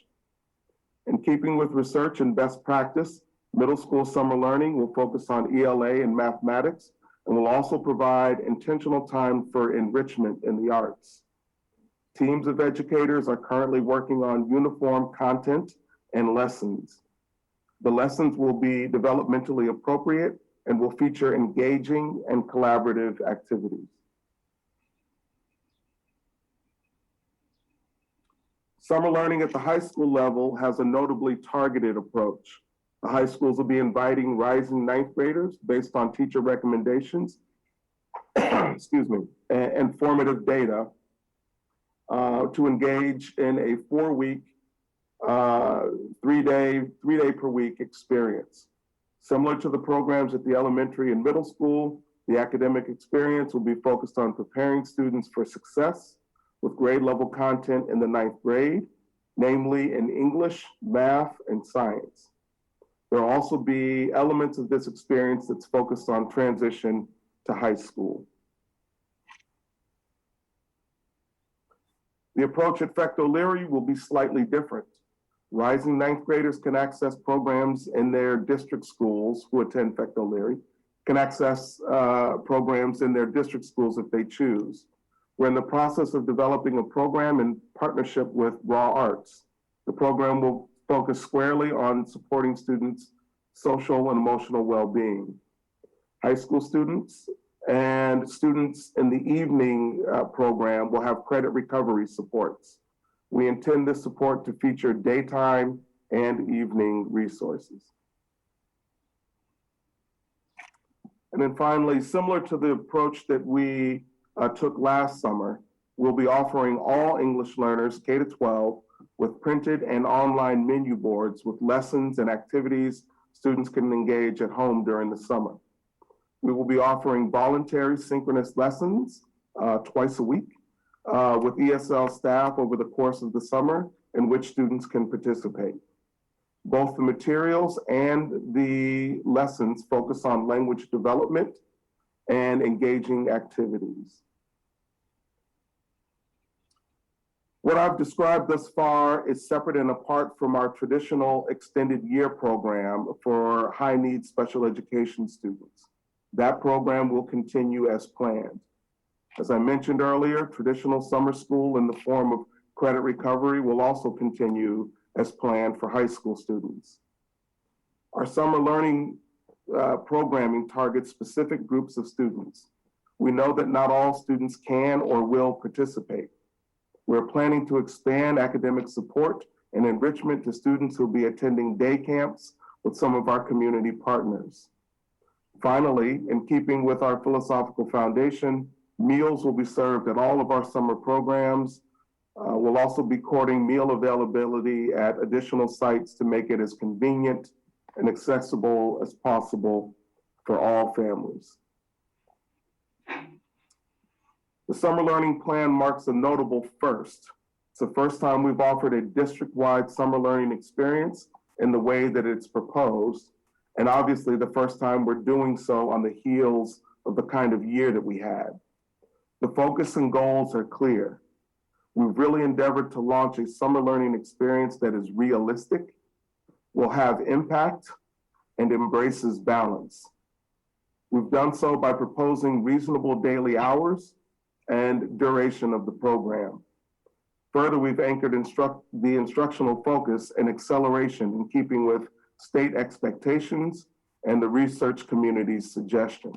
In keeping with research and best practice, middle school summer learning will focus on ELA and mathematics and will also provide intentional time for enrichment in the arts. Teams of educators are currently working on uniform content and lessons. The lessons will be developmentally appropriate and will feature engaging and collaborative activities. Summer learning at the high school level has a notably targeted approach. The high schools will be inviting rising ninth graders based on teacher recommendations, excuse me, and formative data to engage in a 4-week, three-day per week experience. Similar to the programs at the elementary and middle school, the academic experience will be focused on preparing students for success with grade level content in the ninth grade, namely in English, math, and science. There will also be elements of this experience that's focused on transition to high school. The approach at FECT O'Leary will be slightly different. Rising ninth graders can access programs in their district schools who attend FECT O'Leary, can access programs in their district schools if they choose. We're in the process of developing a program in partnership with Raw Arts. The program will focus squarely on supporting students' social and emotional well-being. High school students and students in the evening program will have credit recovery supports. We intend this support to feature daytime and evening resources. And then finally, similar to the approach that we took last summer, we'll be offering all English learners K to 12 with printed and online menu boards with lessons and activities students can engage at home during the summer. We will be offering voluntary synchronous lessons twice a week with ESL staff over the course of the summer in which students can participate. Both the materials and the lessons focus on language development and engaging activities. What I've described thus far is separate and apart from our traditional extended year program for high needs special education students. That program will continue as planned. As I mentioned earlier, traditional summer school in the form of credit recovery will also continue as planned for high school students. Our summer learning programming targets specific groups of students. We know that not all students can or will participate. We're planning to expand academic support and enrichment to students who will be attending day camps with some of our community partners. Finally, in keeping with our philosophical foundation, meals will be served at all of our summer programs. We'll also be courting meal availability at additional sites to make it as convenient and accessible as possible for all families. The summer learning plan marks a notable first. It's the first time we've offered a district-wide summer learning experience in the way that it's proposed, and obviously the first time we're doing so on the heels of the kind of year that we had. The focus and goals are clear. We've really endeavored to launch a summer learning experience that is realistic, will have impact, and embraces balance. We've done so by proposing reasonable daily hours and duration of the program. Further, we've anchored the instructional focus and acceleration in keeping with state expectations and the research community's suggestion.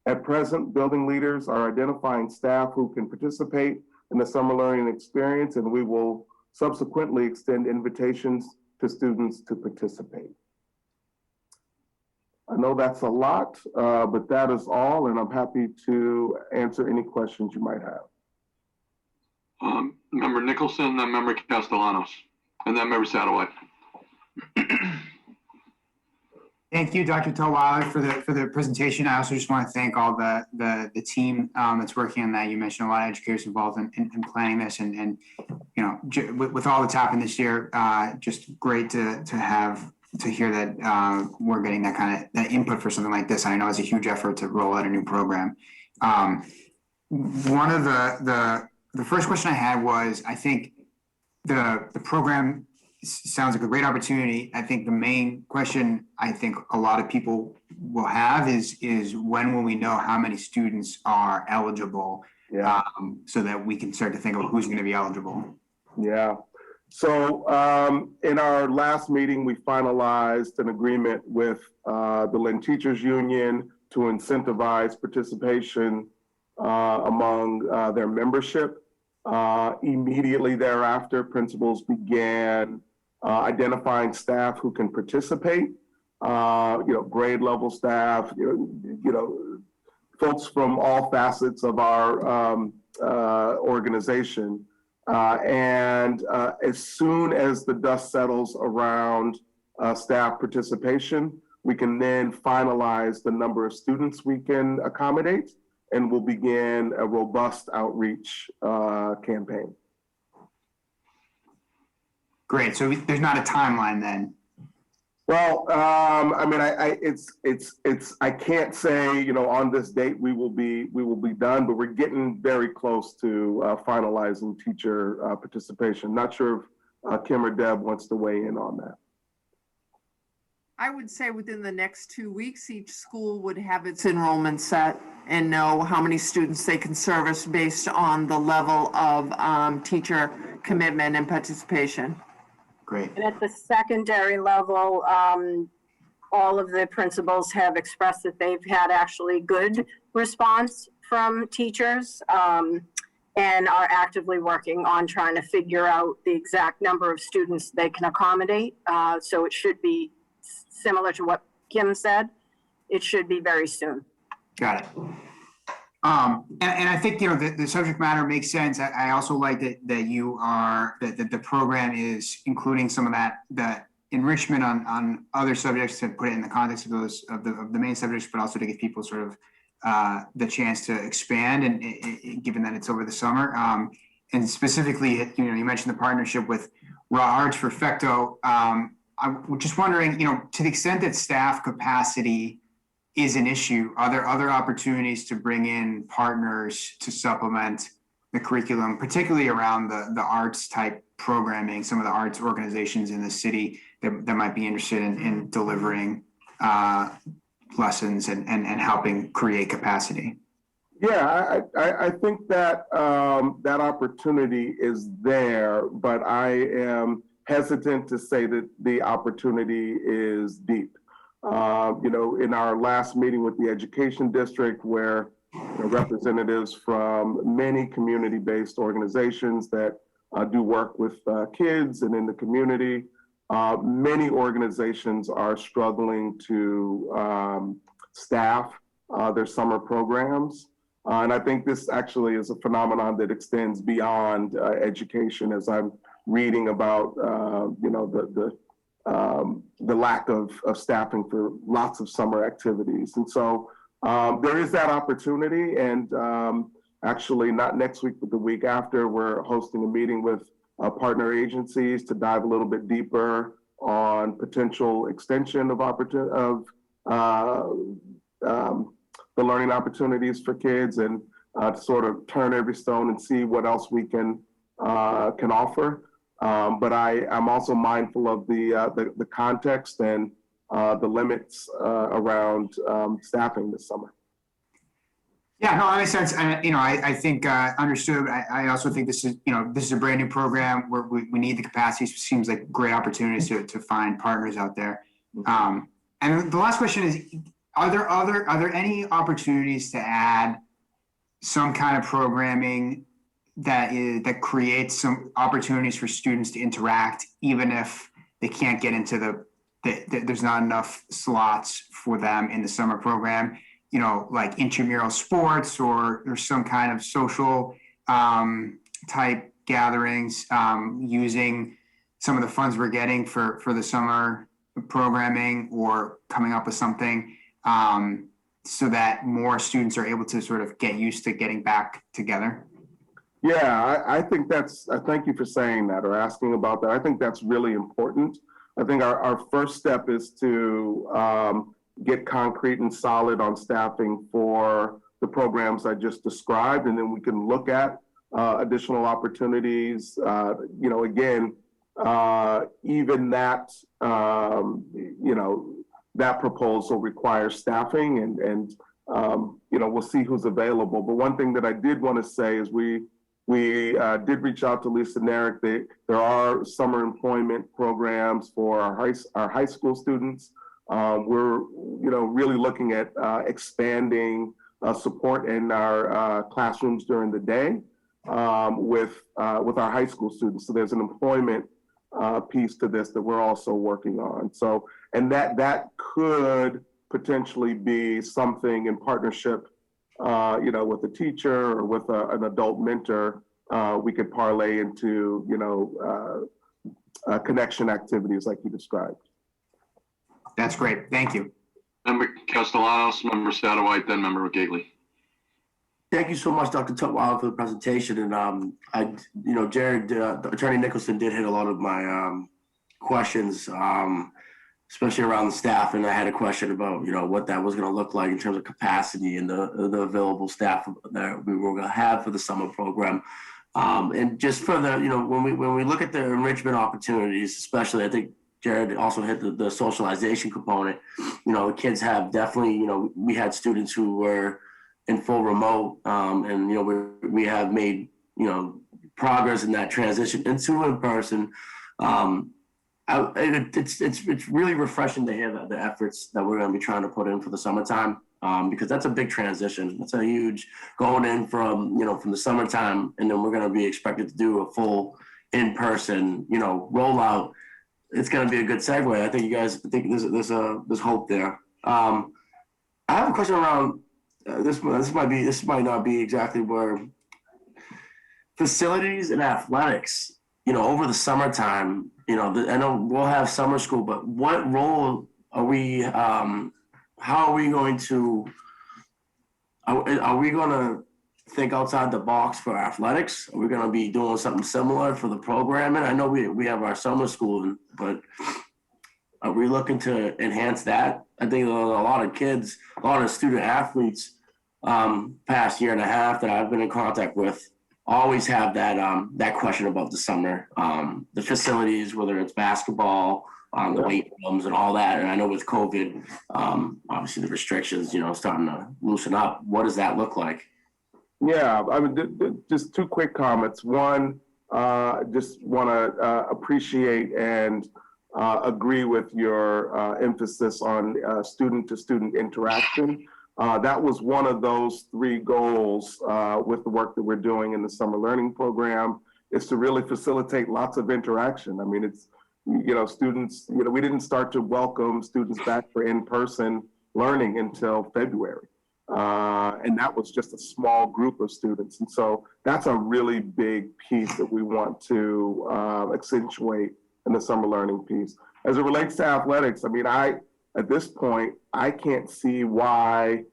At present, building leaders are identifying staff who can participate in the summer learning experience, and we will subsequently extend invitations to students to participate. I know that's a lot, but that is all, and I'm happy to answer any questions you might have. Member Nicholson, then Member Castellanos, and then Member Satterwhite. Thank you, Dr. Tutwiler, for the presentation. I also just want to thank all the team that's working on that. You mentioned a lot of educators involved in planning this, and you know, with all that's happened this year, just great to hear that we're getting that kind of that input for something like this. I know it's a huge effort to roll out a new program. One of the first question I had was, I think the program sounds like a great opportunity. I think the main question I think a lot of people will have is when will we know how many students are eligible, so that we can start to think of who's going to be eligible. Yeah. So in our last meeting, we finalized an agreement with the Lynn Teachers Union to incentivize participation among their membership. Immediately thereafter, principals began identifying staff who can participate, grade level staff, folks from all facets of our organization. And as soon as the dust settles around staff participation, we can then finalize the number of students we can accommodate, and we'll begin a robust outreach campaign. Great. So there's not a timeline then. Well, I mean, I can't say, on this date we will be done, but we're getting very close to finalizing teacher participation. Not sure if Kim or Deb wants to weigh in on that. I would say within the next 2 weeks, each school would have its enrollment set and know how many students they can service based on the level of teacher commitment and participation. Great. And at the secondary level, all of the principals have expressed that they've had actually good response from teachers and are actively working on trying to figure out the exact number of students they can accommodate. So it should be similar to what Kim said. It should be very soon. Got it. And I think, the subject matter makes sense. I also like that the program is including some of that enrichment on other subjects to put it in the context of those of the main subjects, but also to give people sort of the chance to expand, and given that it's over the summer. And specifically, you mentioned the partnership with Raw Arts for Fecto. I'm just wondering, to the extent that staff capacity is an issue, are there other opportunities to bring in partners to supplement the curriculum, particularly around the arts type programming, some of the arts organizations in the city that might be interested in delivering lessons and helping create capacity? Yeah, I think that that opportunity is there, but I am hesitant to say that the opportunity is deep. In our last meeting with the education district, where representatives from many community-based organizations that do work with kids and in the community, many organizations are struggling to staff their summer programs. And I think this actually is a phenomenon that extends beyond education, as I'm reading about, the lack of staffing for lots of summer activities. And so there is that opportunity. And actually, not next week, but the week after, we're hosting a meeting with partner agencies to dive a little bit deeper on potential extension of the learning opportunities for kids, and to sort of turn every stone and see what else we can offer. But I'm also mindful of the context and the limits around staffing this summer. Yeah, no, that makes sense. And, I think understood. I also think this is a brand new program where we need the capacity. It seems like great opportunities to find partners out there. And the last question is, are there any opportunities to add some kind of programming that creates some opportunities for students to interact, even if they can't get into there's not enough slots for them in the summer program, you know, like intramural sports or some kind of social type gatherings, using some of the funds we're getting for the summer programming or coming up with something so that more students are able to sort of get used to getting back together? Yeah, I think thank you for saying that or asking about that. I think that's really important. I think our first step is to get concrete and solid on staffing for the programs I just described, and then we can look at additional opportunities. You know, again, even that, you know, that proposal requires staffing and you know, we'll see who's available. But one thing that I did want to say is we did reach out to Lisa Narek. There are summer employment programs for our high school students. We're, you know, really looking at expanding support in our classrooms during the day with our high school students. So there's an employment piece to this that we're also working on. So, and that could potentially be something in partnership, you know, with a teacher or with an adult mentor. We could parlay into, you know, connection activities like you described. That's great. Thank you. Member Castellanos, Member Satterwhite, then Member Gately. Thank you so much, Dr. Tutwiler, for the presentation. And you know, Jared, Attorney Nicholson did hit a lot of my questions, especially around the staff. And I had a question about, you know, what that was going to look like in terms of capacity and the available staff that we were going to have for the summer program. And just for the, you know, when we look at the enrichment opportunities, especially, I think Jared also hit the socialization component. You know, kids have definitely, you know, we had students who were in full remote, and, you know, we have made, you know, progress in that transition into in person. It's really refreshing to hear the efforts that we're going to be trying to put in for the summertime, because that's a big transition. It's a huge going in from, you know, from the summertime, and then we're going to be expected to do a full in-person, you know, rollout. It's going to be a good segue. I think you guys think there's hope there. I have a question around this might not be exactly where facilities and athletics, you know, over the summertime, you know, I know we'll have summer school, but what role are we, how are we going to, are we going to think outside the box for athletics? Are we going to be doing something similar for the programming? I know we have our summer school, but are we looking to enhance that? I think a lot of kids, a lot of student athletes, past year and a half that I've been in contact with, always have that question about the summer, the facilities, whether it's basketball, the weight rooms and all that. And I know with COVID, obviously the restrictions, you know, starting to loosen up. What does that look like? Yeah, I mean, just two quick comments. One, just want to appreciate and agree with your emphasis on student-to-student interaction. That was one of those three goals with the work that we're doing in the summer learning program, is to really facilitate lots of interaction. I mean, it's, you know, students, you know, we didn't start to welcome students back for in-person learning until February. And that was just a small group of students. And so that's a really big piece that we want to accentuate in the summer learning piece. As it relates to athletics, I mean, at this point, I can't see why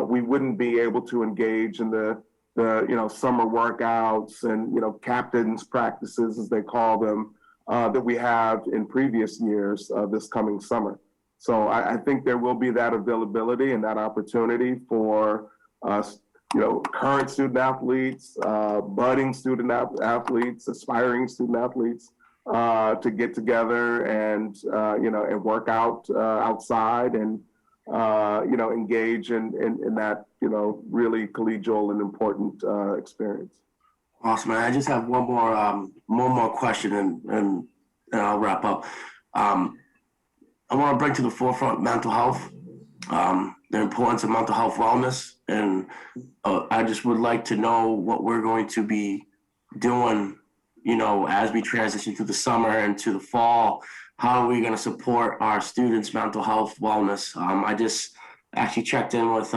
we wouldn't be able to engage in the you know, summer workouts and, you know, captains practices, as they call them, that we have in previous years this coming summer. So I think there will be that availability and that opportunity for you know, current student athletes, budding student athletes, aspiring student athletes, to get together and, you know, and work out outside and, you know, engage in that, you know, really collegial and important experience. Awesome. I just have one more question and I'll wrap up. I want to bring to the forefront mental health, the importance of mental health wellness. And I just would like to know what we're going to be doing, you know, as we transition through the summer and to the fall, how are we going to support our students' mental health wellness. I just actually checked in with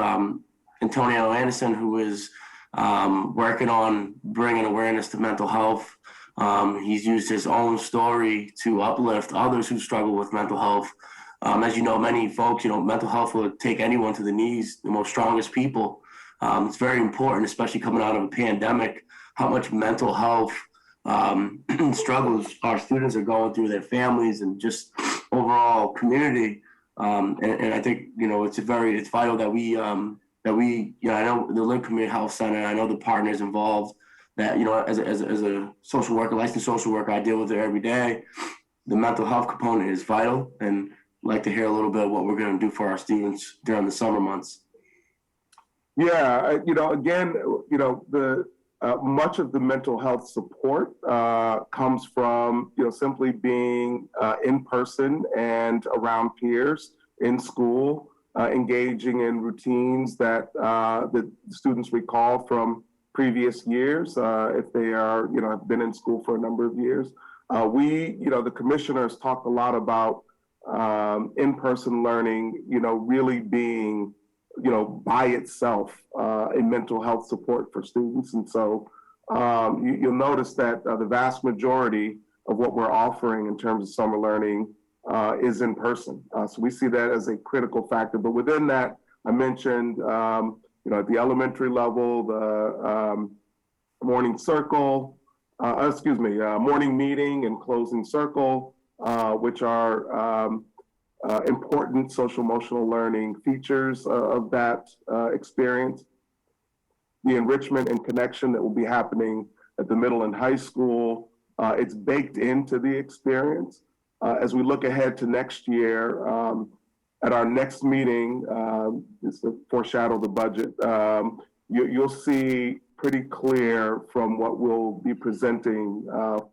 Antonio Anderson, who is working on bringing awareness to mental health. He's used his own story to uplift others who struggle with mental health. As you know, many folks, mental health will take anyone to the knees, the most strongest people. It's very important, especially coming out of a pandemic, how much mental health struggles our students are going through, their families, and just overall community. And I think, it's vital that we, I know the Lynn Community Health Center, I know the partners involved, that, as a social worker, licensed social worker, I deal with it every day. The mental health component is vital, and I'd like to hear a little bit of what we're going to do for our students during the summer months. Yeah, again, the much of the mental health support comes from, simply being in person and around peers in school, engaging in routines that the students recall from previous years, if they are, have been in school for a number of years. The commissioners talked a lot about in-person learning, really being, by itself, a mental health support for students. And so you'll notice that the vast majority of what we're offering in terms of summer learning is in person. So we see that as a critical factor. But within that, I mentioned, at the elementary level, the morning circle, morning meeting and closing circle, which are important social emotional learning features of that experience. The enrichment and connection that will be happening at the middle and high school, it's baked into the experience. As we look ahead to next year, at our next meeting, is to foreshadow the budget, you'll see pretty clear from what we'll be presenting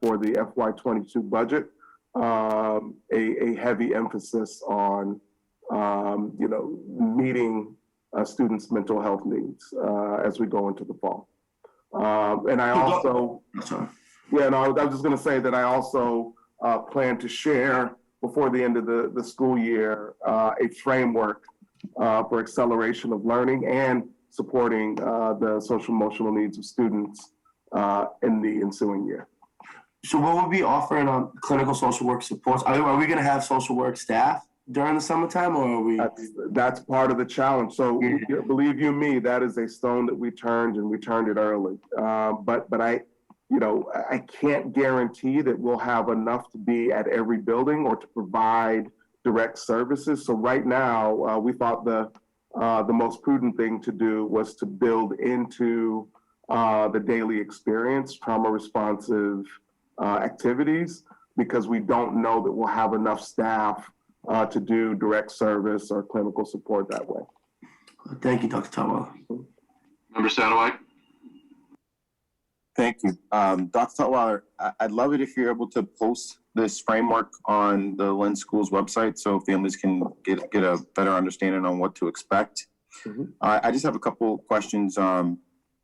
for the FY22 budget, a heavy emphasis on, meeting students' mental health needs as we go into the fall. And I also, I was just going to say that I also plan to share before the end of the school year a framework for acceleration of learning and supporting the social emotional needs of students in the ensuing year. So what we'll be offering on clinical social work supports, are we going to have social work staff during the summertime, or are we? That's part of the challenge. So believe you me, that is a stone that we turned, and we turned it early. But I can't guarantee that we'll have enough to be at every building or to provide direct services. So right now, we thought the most prudent thing to do was to build into the daily experience trauma responsive activities, because we don't know that we'll have enough staff to do direct service or clinical support that way. Thank you, Dr. Tutwiler. Member Satterwhite? Thank you. Dr. Tutwiler, I'd love it if you're able to post this framework on the Lynn School's website so families can get a better understanding on what to expect. Mm-hmm. I just have a couple questions.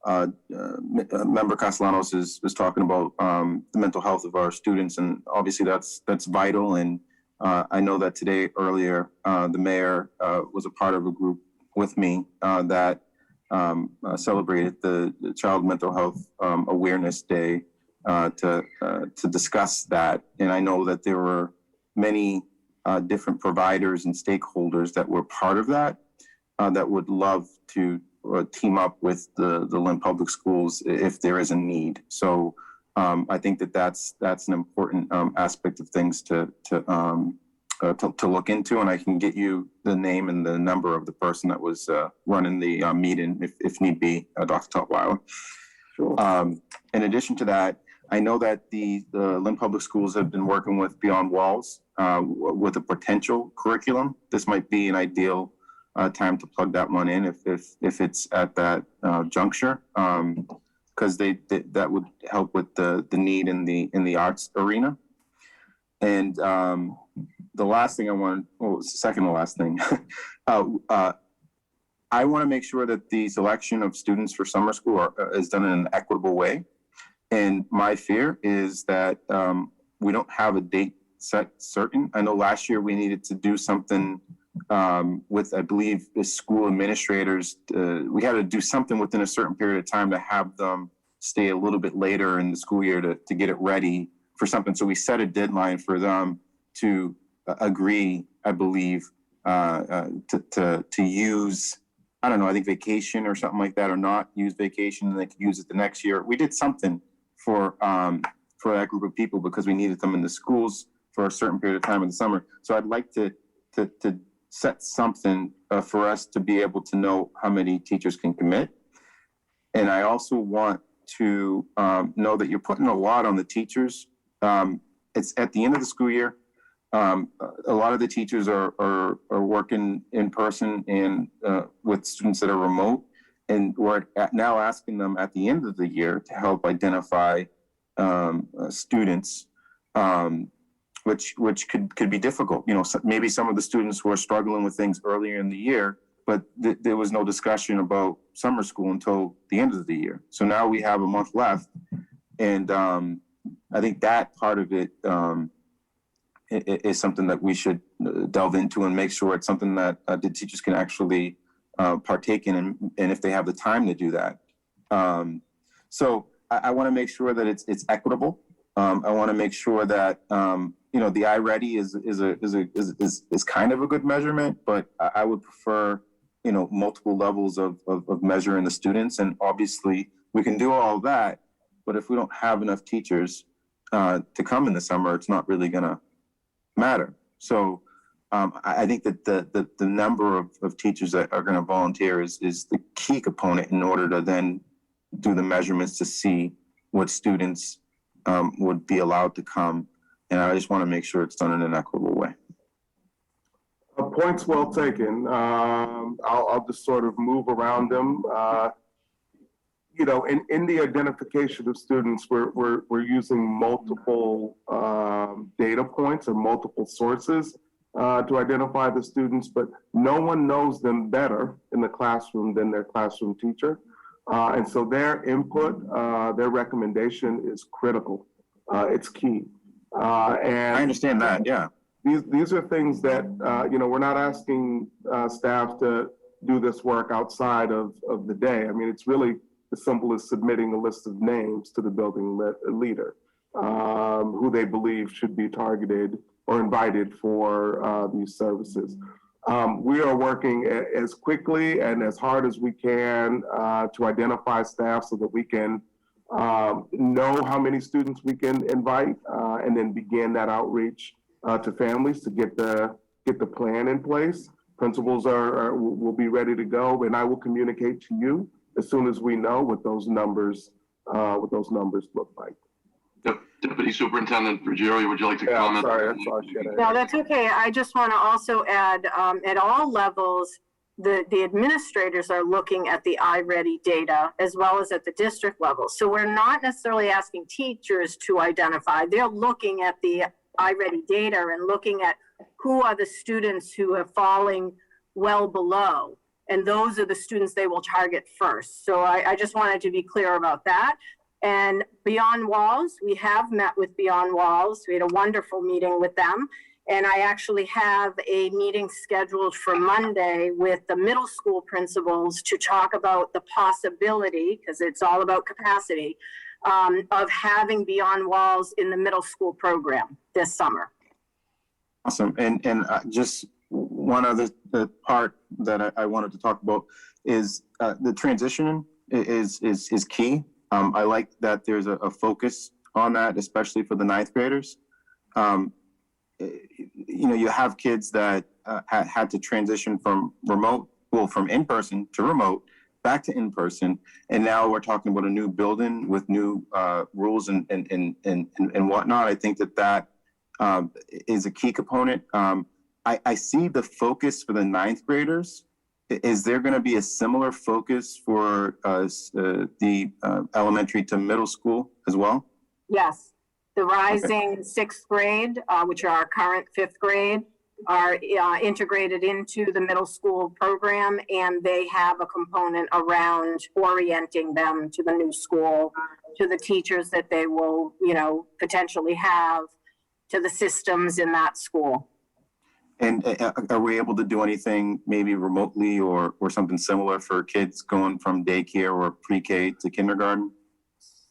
Member Castellanos was talking about the mental health of our students, and obviously that's vital. And I know that today earlier, the mayor was a part of a group with me that celebrated the Child Mental Health Awareness Day to discuss that. And I know that there were many different providers and stakeholders that were part of that that would love to team up with the Lynn Public Schools if there is a need. So I think that's an important aspect of things to look into, and I can get you the name and the number of the person that was running the meeting if need be, Dr. Tutwiler. Sure. In addition to that, I know that the Lynn Public Schools have been working with Beyond Walls with a potential curriculum. This might be an ideal time to plug that one in if it's at that juncture, because that would help with the need in the arts arena. And the last thing second to last thing, I want to make sure that the selection of students for summer school is done in an equitable way. And my fear is that we don't have a date set certain. I know last year we needed to do something with, I believe, the school administrators. We had to do something within a certain period of time to have them stay a little bit later in the school year to get it ready for something. So we set a deadline for them to agree, I believe, to use, I don't know, I think vacation or something like that, or not use vacation, and they could use it the next year. We did something for that group of people because we needed them in the schools for a certain period of time in the summer. So I'd like to set something for us to be able to know how many teachers can commit. And I also want to know that you're putting a lot on the teachers. It's at the end of the school year. A lot of the teachers are working in person and with students that are remote. And we're now asking them at the end of the year to help identify students, which could be difficult. You know, maybe some of the students were struggling with things earlier in the year, but there was no discussion about summer school until the end of the year. So now we have a month left, and I think that part of it is something that we should delve into and make sure it's something that the teachers can actually partake in, and if they have the time to do that. So I want to make sure that it's equitable. I want to make sure that the iReady is kind of a good measurement, but I would prefer multiple levels of measuring the students. And obviously we can do all of that, but if we don't have enough teachers to come in the summer, it's not really going to matter. So I think that the number of teachers that are going to volunteer is the key component in order to then do the measurements to see what students would be allowed to come. And I just want to make sure it's done in an equitable way. Points well taken. I'll just sort of move around them. In the identification of students, we're using multiple data points or multiple sources to identify the students, but no one knows them better in the classroom than their classroom teacher. And so their input, their recommendation is critical. It's key. And I understand that, yeah. These are things that, we're not asking staff to do this work outside of the day. I mean, it's really as simple as submitting a list of names to the building leader who they believe should be targeted or invited for these services. We are working as quickly and as hard as we can to identify staff so that we can know how many students we can invite and then begin that outreach to families to get the plan in place. Principals will be ready to go, and I will communicate to you as soon as we know what those numbers look like. Deputy Superintendent Ruggiero, would you like to comment? Sorry, that's all I should add. No, that's okay. I just want to also add, at all levels, the administrators are looking at the iReady data as well as at the district level. So we're not necessarily asking teachers to identify. They're looking at the iReady data and looking at who are the students who are falling well below. And those are the students they will target first. So I just wanted to be clear about that. And Beyond Walls, we have met with Beyond Walls. We had a wonderful meeting with them. And I actually have a meeting scheduled for Monday with the middle school principals to talk about the possibility, because it's all about capacity, of having Beyond Walls in the middle school program this summer. Awesome. And just one other part that I wanted to talk about is the transition is key. I like that there's a focus on that, especially for the ninth graders. You have kids that had to transition from in-person to remote, back to in-person, and now we're talking about a new building with new rules and whatnot. I think that is a key component. I see the focus for the ninth graders. Is there going to be a similar focus for the elementary to middle school as well? Yes. The rising sixth grade, which are our current fifth grade, are integrated into the middle school program, and they have a component around orienting them to the new school, to the teachers that they will, potentially have, to the systems in that school. And are we able to do anything maybe remotely or something similar for kids going from daycare or pre-K to kindergarten?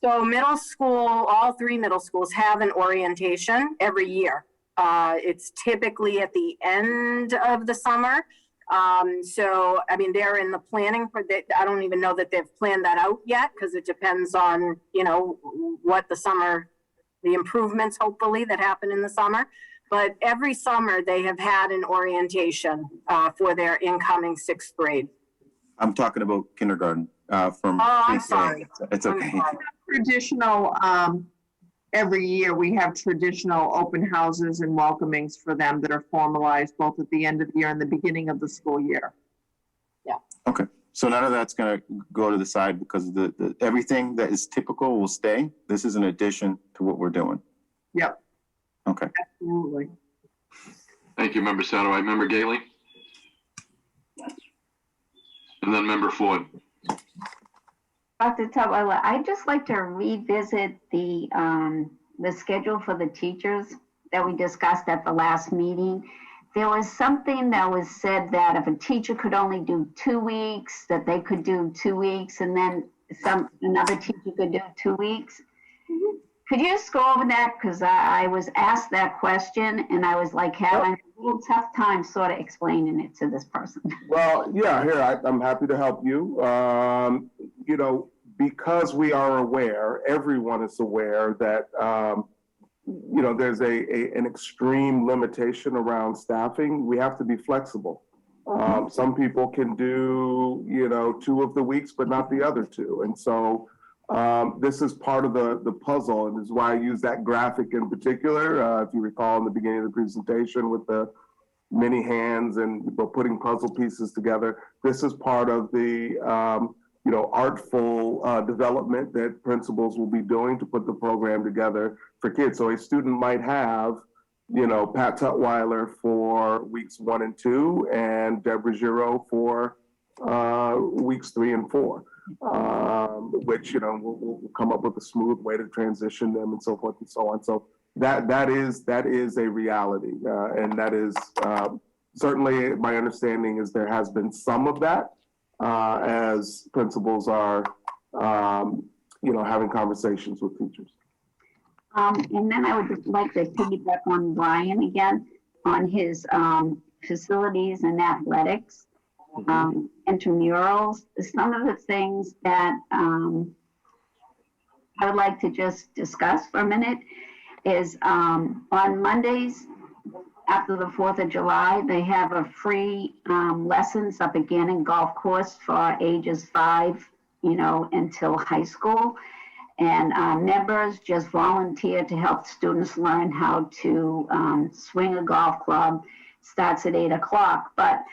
So middle school, all three middle schools have an orientation every year. It's typically at the end of the summer. So, I mean, they're in the planning for that. I don't even know that they've planned that out yet because it depends on, you know, what the improvements hopefully that happen in the summer. But every summer they have had an orientation for their incoming sixth grade. I'm talking about kindergarten from. Oh, I'm sorry. It's okay. Traditional, every year we have traditional open houses and welcomings for them that are formalized both at the end of the year and the beginning of the school year. Okay, so none of that's going to go to the side because the everything that is typical will stay. This is an addition to what we're doing. Yep. Okay. Absolutely. Thank you, Member Satterwhite. Member Gailey? And then Member Ford. Dr. Tutwiler, I'd just like to revisit the schedule for the teachers that we discussed at the last meeting. There was something that was said that if a teacher could only do 2 weeks, that they could do 2 weeks, and then another teacher could do 2 weeks. Could you just go over that? Because I was asked that question, and I was like having a little tough time sort of explaining it to this person. Well, yeah, here, I'm happy to help you. You know, because we are aware, everyone is aware that, you know, there's an extreme limitation around staffing. We have to be flexible. Some people can do, you know, 2 of the weeks, but not the other 2. And so this is part of the puzzle, and this is why I use that graphic in particular. If you recall in the beginning of the presentation with the many hands and putting puzzle pieces together, this is part of the you know, artful development that principals will be doing to put the program together for kids. So a student might have, you know, Pat Tutwiler for weeks 1 and 2 and Deborah Giro for weeks 3 and 4. Which, you know, we'll come up with a smooth way to transition them and so forth and so on. So that is a reality, and that is certainly my understanding is there has been some of that as principals are, you know, having conversations with teachers. And then I would like to piggyback on Brian again on his facilities and athletics. Intramurals, some of the things that I would like to just discuss for a minute is on Mondays after the 4th of July, they have a free lessons up again in golf course for ages 5, you know, until high school. And members just volunteer to help students learn how to swing a golf club. Starts at 8 o'clock, but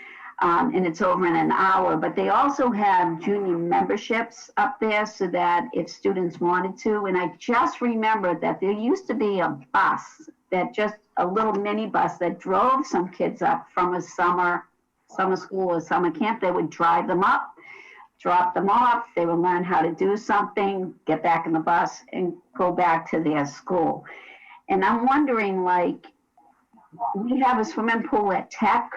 and it's over in an hour, but they also have junior memberships up there so that if students wanted to, and I just remembered that there used to be a bus that just a little mini bus that drove some kids up from a summer school or summer camp. They would drive them up, drop them off, they would learn how to do something, get back in the bus and go back to their school. And I'm wondering, like, we have a swimming pool at Tech,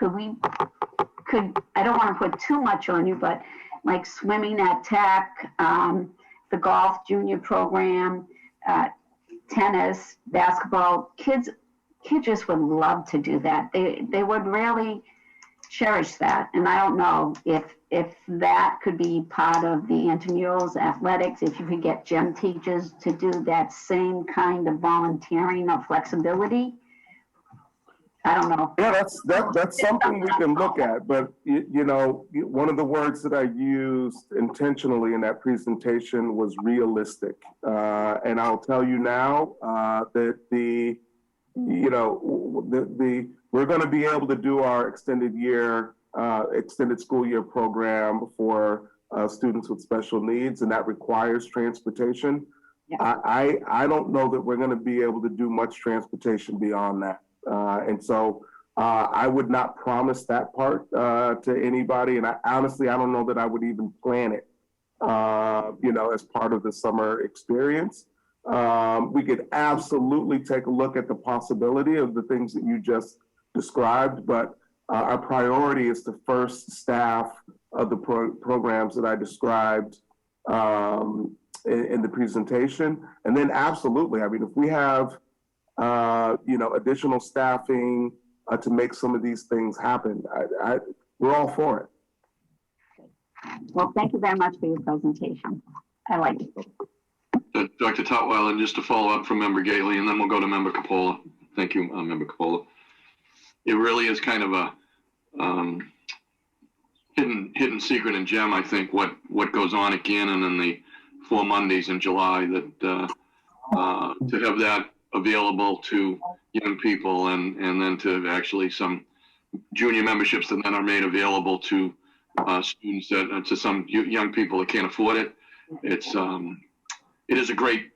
I don't want to put too much on you, but like swimming at Tech, the golf junior program, tennis, basketball, kids just would love to do that. They would really cherish that. And I don't know if that could be part of the intramurals, athletics, if you could get gym teachers to do that same kind of volunteering or flexibility. I don't know. Yeah, that's something we can look at. But you know, one of the words that I used intentionally in that presentation was realistic. And I'll tell you now that we're going to be able to do our extended school year program for students with special needs, and that requires transportation. Yeah. I don't know that we're going to be able to do much transportation beyond that. And so I would not promise that part to anybody. And I don't know that I would even plan it, you know, as part of the summer experience. We could absolutely take a look at the possibility of the things that you just described, but our priority is to first staff of the programs that I described in the presentation. And then absolutely, I mean, if we have, additional staffing to make some of these things happen, we're all for it. Well, thank you very much for your presentation. I like it. Dr. Tutwiler, and just to follow up from Member Gately, and then we'll go to Member Capola. Thank you, Member Capola. It really is kind of a hidden secret and gem, I think, what goes on at Gannon and the 4 Mondays in July, that to have that available to young people, and then to actually some junior memberships that then are made available to students, that to some young people that can't afford it. It is a great,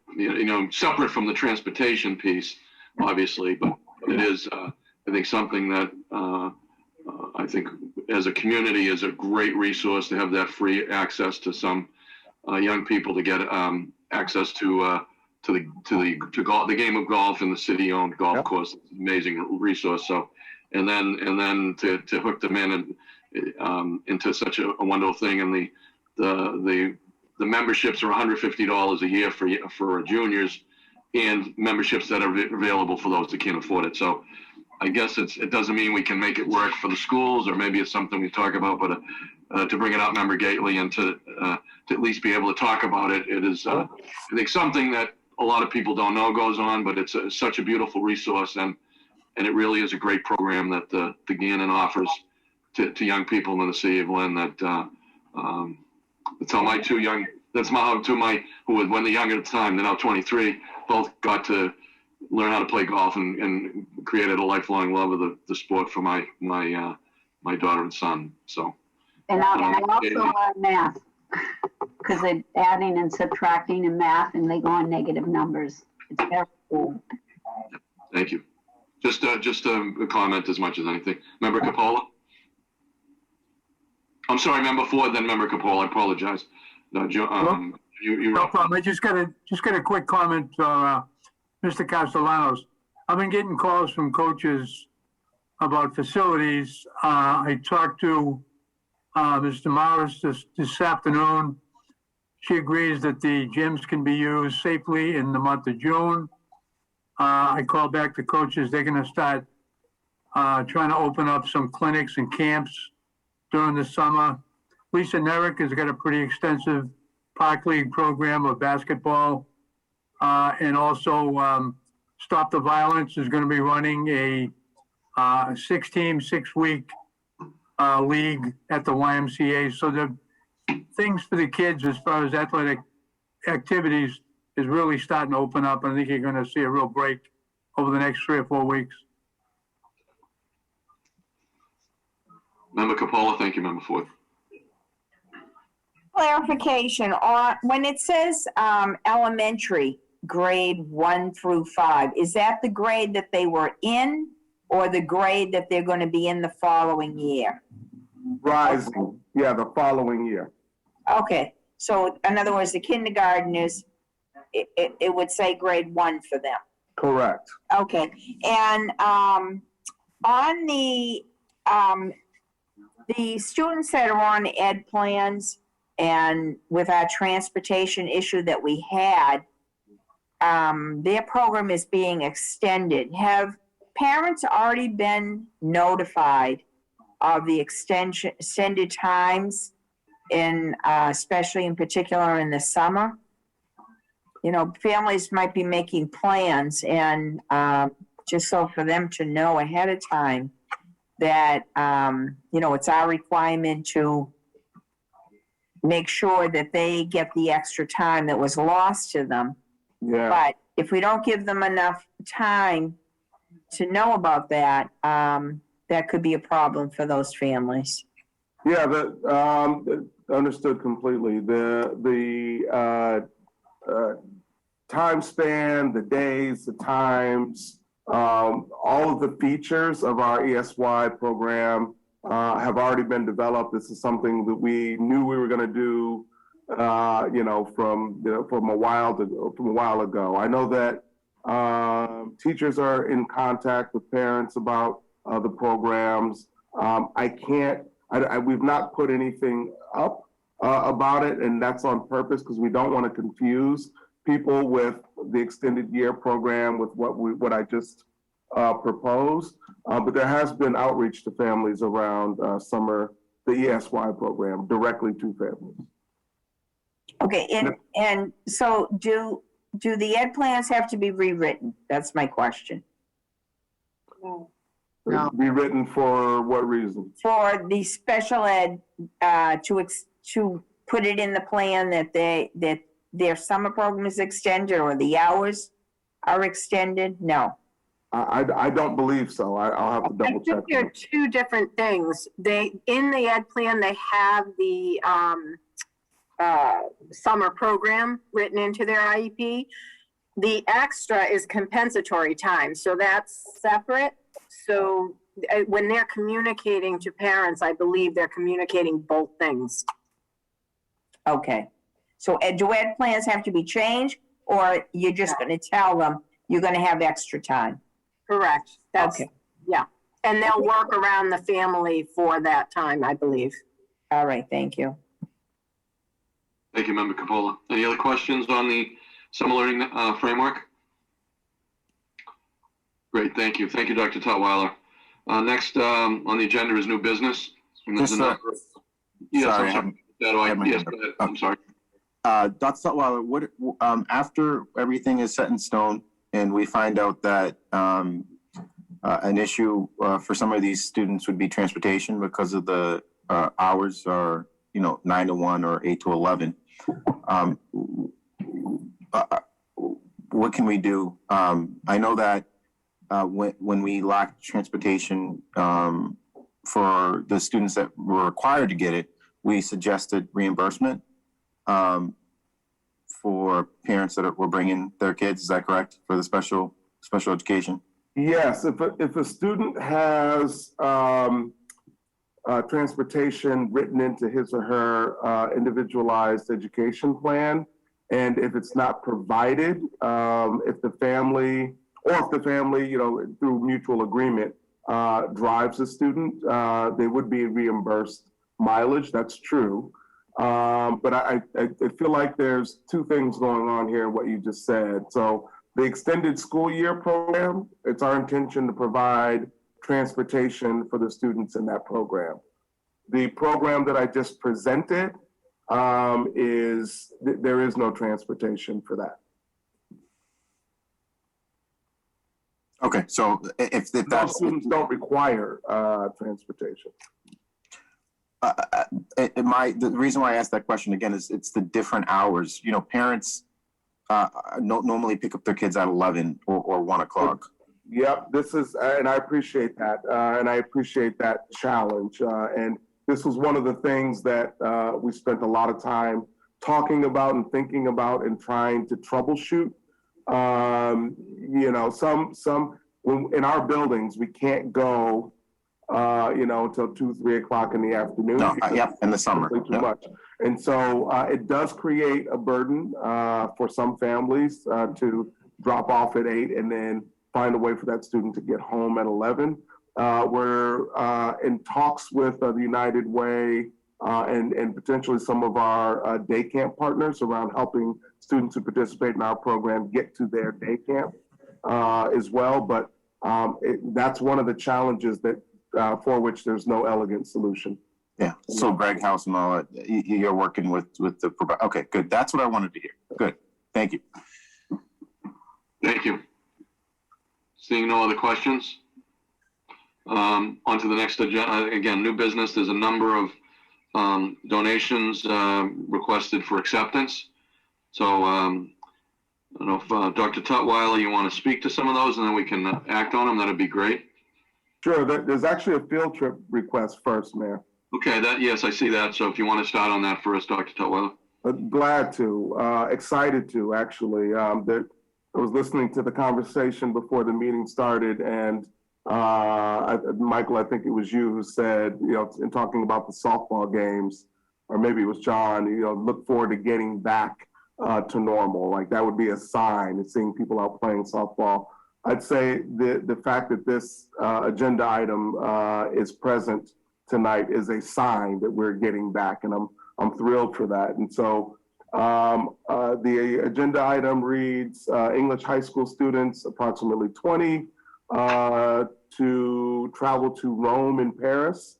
separate from the transportation piece, obviously, but it is, I think, something that I think as a community is a great resource to have that free access to some young people to get access to the game of golf in the city-owned golf course. It's an amazing resource. So, and then to hook them in and into such a wonderful thing, and the memberships are $150 a year for juniors, and memberships that are available for those that can't afford it. So I guess it doesn't mean we can make it work for the schools, or maybe it's something we talk about, but to bring it up, Member Gately, and to at least be able to talk about it, it is, I think, something that a lot of people don't know goes on, but it's such a beautiful resource, and it really is a great program that the Gannon offers to young people in the city of Lynn. That's how my two young, who were, when they're younger at the time, they're now 23, both got to learn how to play golf, and created a lifelong love of the sport for my daughter and son. So. And I also learned math, because they're adding and subtracting in math, and they go on negative numbers. It's very cool. Thank you. Just a comment as much as anything. Member Capola? I'm sorry, Member Ford, then Member Capola. I apologize. No, no problem. I just got a quick comment, Mr. Castellanos. I've been getting calls from coaches about facilities. I talked to Mr. Morris this afternoon. She agrees that the gyms can be used safely in the month of June. I called back to coaches. They're going to start trying to open up some clinics and camps during the summer. Lisa Nerick has got a pretty extensive Park League program of basketball. And also Stop the Violence is going to be running a 6-team, 6-week league at the YMCA. So the things for the kids as far as athletic activities is really starting to open up. I think you're going to see a real break over the next 3 or 4 weeks. Member Capola, thank you, Member Ford. Clarification on when it says elementary grade 1 through 5, is that the grade that they were in, or the grade that they're going to be in the following year? Rising, yeah, the following year. Okay, so in other words, the kindergarten is, it would say grade 1 for them. Correct. Okay, and on the students that are on ed plans, and with our transportation issue that we had, their program is being extended. Have parents already been notified of the extended times, especially in particular in the summer? Families might be making plans, and just so for them to know ahead of time that, it's our requirement to make sure that they get the extra time that was lost to them. Yeah. But if we don't give them enough time to know about that, that could be a problem for those families. Yeah, understood completely. The time span, the days, the times, all of the features of our ESY program have already been developed. This is something that we knew we were going to do from a while ago. I know that teachers are in contact with parents about the programs. We've not put anything up about it, and that's on purpose because we don't want to confuse people with the extended year program with what I just proposed. But there has been outreach to families around the ESY program directly to families. Okay, and so do the ed plans have to be rewritten? That's my question. No. Rewritten for what reason? For the special ed, to put it in the plan that their summer program is extended or the hours are extended? No. I don't believe so. I'll have to double check. I think they're two different things. In the ed plan, they have the summer program written into their IEP. The extra is compensatory time, so that's separate. So when they're communicating to parents, I believe they're communicating both things. Okay. So do ed plans have to be changed, or you're just going to tell them you're going to have extra time? Correct. That's okay. Yeah. And they'll work around the family for that time, I believe. All right. Thank you. Thank you, Member Capola. Any other questions on the summer learning framework? Great, thank you. Thank you, Dr. Tutwiler. Next on the agenda is new business. And there's Yes, sorry, I'm sorry. Dr. Tutwiler, after everything is set in stone and we find out that an issue for some of these students would be transportation because of the hours are 9 to 1 or 8 to 11, what can we do? I know that when we lacked transportation for the students that were required to get it, we suggested reimbursement for parents that were bringing their kids. Is that correct, for the special education? Yes, if a student has transportation written into his or her individualized education plan, and if it's not provided, if the family through mutual agreement drives the student, they would be reimbursed mileage. That's true. But I feel like there's two things going on here in what you just said. So the extended school year program, it's our intention to provide transportation for the students in that program. The program that I just presented there is no transportation for that. Okay, so if those students don't require transportation. The reason why I asked that question again is it's the different hours. Parents normally pick up their kids at 11 or 1 o'clock. Yep, and I appreciate that, and I appreciate that challenge. And this was one of the things that we spent a lot of time talking about and thinking about and trying to troubleshoot. In our buildings, we can't go, until 2, 3 o'clock in the afternoon. No, in the summer. Too much. And so it does create a burden for some families to drop off at 8 and then find a way for that student to get home at 11. We're in talks with the United Way and potentially some of our day camp partners around helping students who participate in our program get to their day camp as well. But that's one of the challenges that for which there's no elegant solution. Yeah. So Greg House and all that, you're working with the, okay, good. That's what I wanted to hear. Good. Thank you. Thank you. Seeing no other questions, on to the next agenda. Again, new business. There's a number of donations requested for acceptance. So I don't know if Dr. Tutwiler, you want to speak to some of those and then we can act on them. That'd be great. Sure. There's actually a field trip request first, Mayor. Okay, yes, I see that. So if you want to start on that first, Dr. Tutwiler. Glad to, excited to, actually. I was listening to the conversation before the meeting started, and Michael, I think it was you who said, in talking about the softball games, or maybe it was John, look forward to getting back to normal. Like that would be a sign of seeing people out playing softball. I'd say the fact that this agenda item is present tonight is a sign that we're getting back, and I'm thrilled for that. And so the agenda item reads English high school students, approximately 20, to travel to Rome and Paris,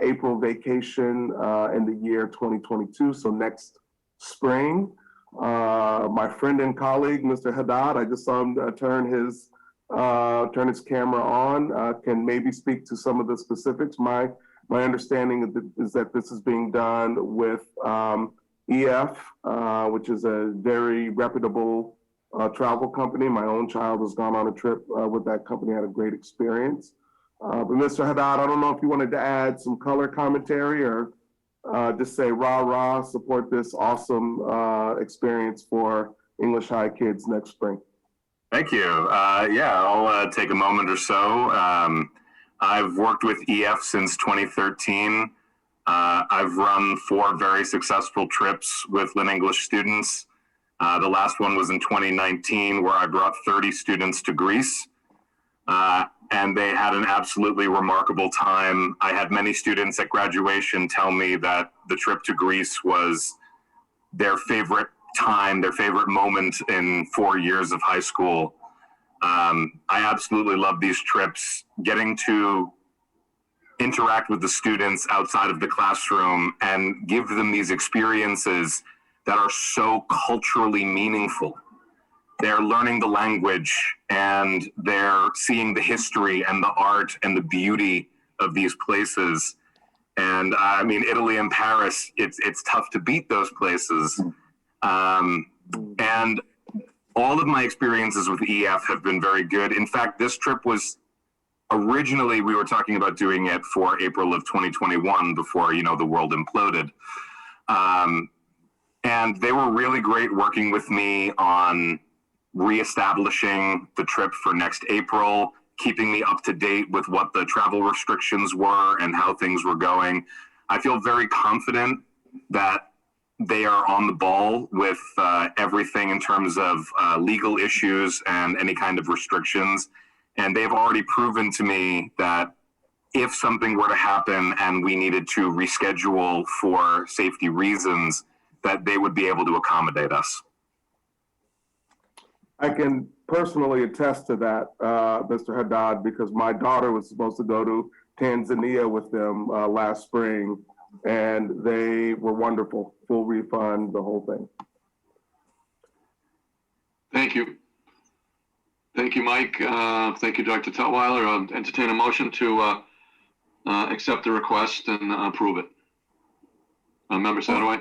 April vacation in the year 2022, so next spring. My friend and colleague, Mr. Haddad, I just saw him turn his camera on, can maybe speak to some of the specifics. My understanding is that this is being done with EF, which is a very reputable travel company. My own child has gone on a trip with that company, had a great experience. But Mr. Haddad, I don't know if you wanted to add some color commentary or just say rah, rah, support this awesome experience for English High kids next spring. Thank you. Yeah, I'll take a moment or so. I've worked with EF since 2013. I've run 4 very successful trips with Lynn English students. The last one was in 2019, where I brought 30 students to Greece. And they had an absolutely remarkable time. I had many students at graduation tell me that the trip to Greece was their favorite time, their favorite moment in 4 years of high school. I absolutely love these trips, getting to interact with the students outside of the classroom and give them these experiences that are so culturally meaningful. They're learning the language and they're seeing the history and the art and the beauty of these places. And I mean, Italy and Paris, it's tough to beat those places. And all of my experiences with EF have been very good. In fact, this trip was originally, we were talking about doing it for April of 2021 before, the world imploded. And they were really great working with me on reestablishing the trip for next April, keeping me up to date with what the travel restrictions were and how things were going. I feel very confident that they are on the ball with everything in terms of legal issues and any kind of restrictions. And they've already proven to me that if something were to happen and we needed to reschedule for safety reasons, that they would be able to accommodate us. I can personally attest to that, Mr. Haddad, because my daughter was supposed to go to Tanzania with them last spring, and they were wonderful. Full refund, the whole thing. Thank you. Thank you, Mike. Thank you, Dr. Tutwiler. I'll entertain a motion to accept the request and approve it. Member Sadoway?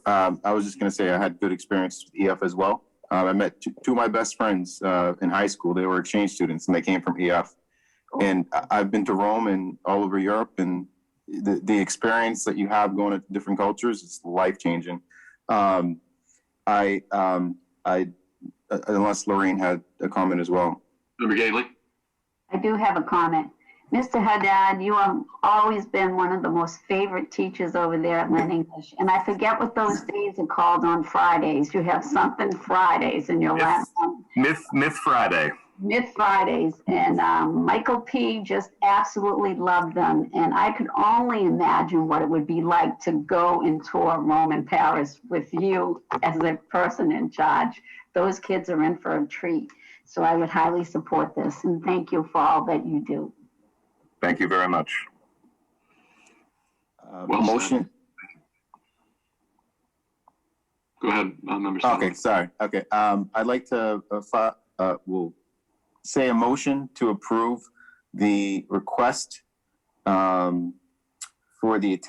I was just going to say I had good experience with EF as well. I met two of my best friends in high school. They were exchange students and they came from EF. And I've been to Rome and all over Europe, and the experience that you have going to different cultures is life-changing. Unless Lorraine had a comment as well. Member Gately? I do have a comment. Mr. Haddad, you have always been one of the most favorite teachers over there at Lynn English. And I forget what those days are called on Fridays. You have something Fridays in your last one. Myth Friday. Myth Fridays. And Michael P. just absolutely loved them. And I could only imagine what it would be like to go and tour Rome and Paris with you as a person in charge. Those kids are in for a treat. So I would highly support this. And thank you for all that you do. Thank you very much. Motion. Go ahead, Member. Okay, sorry. Okay, I'd like to we'll say a motion to approve the request for the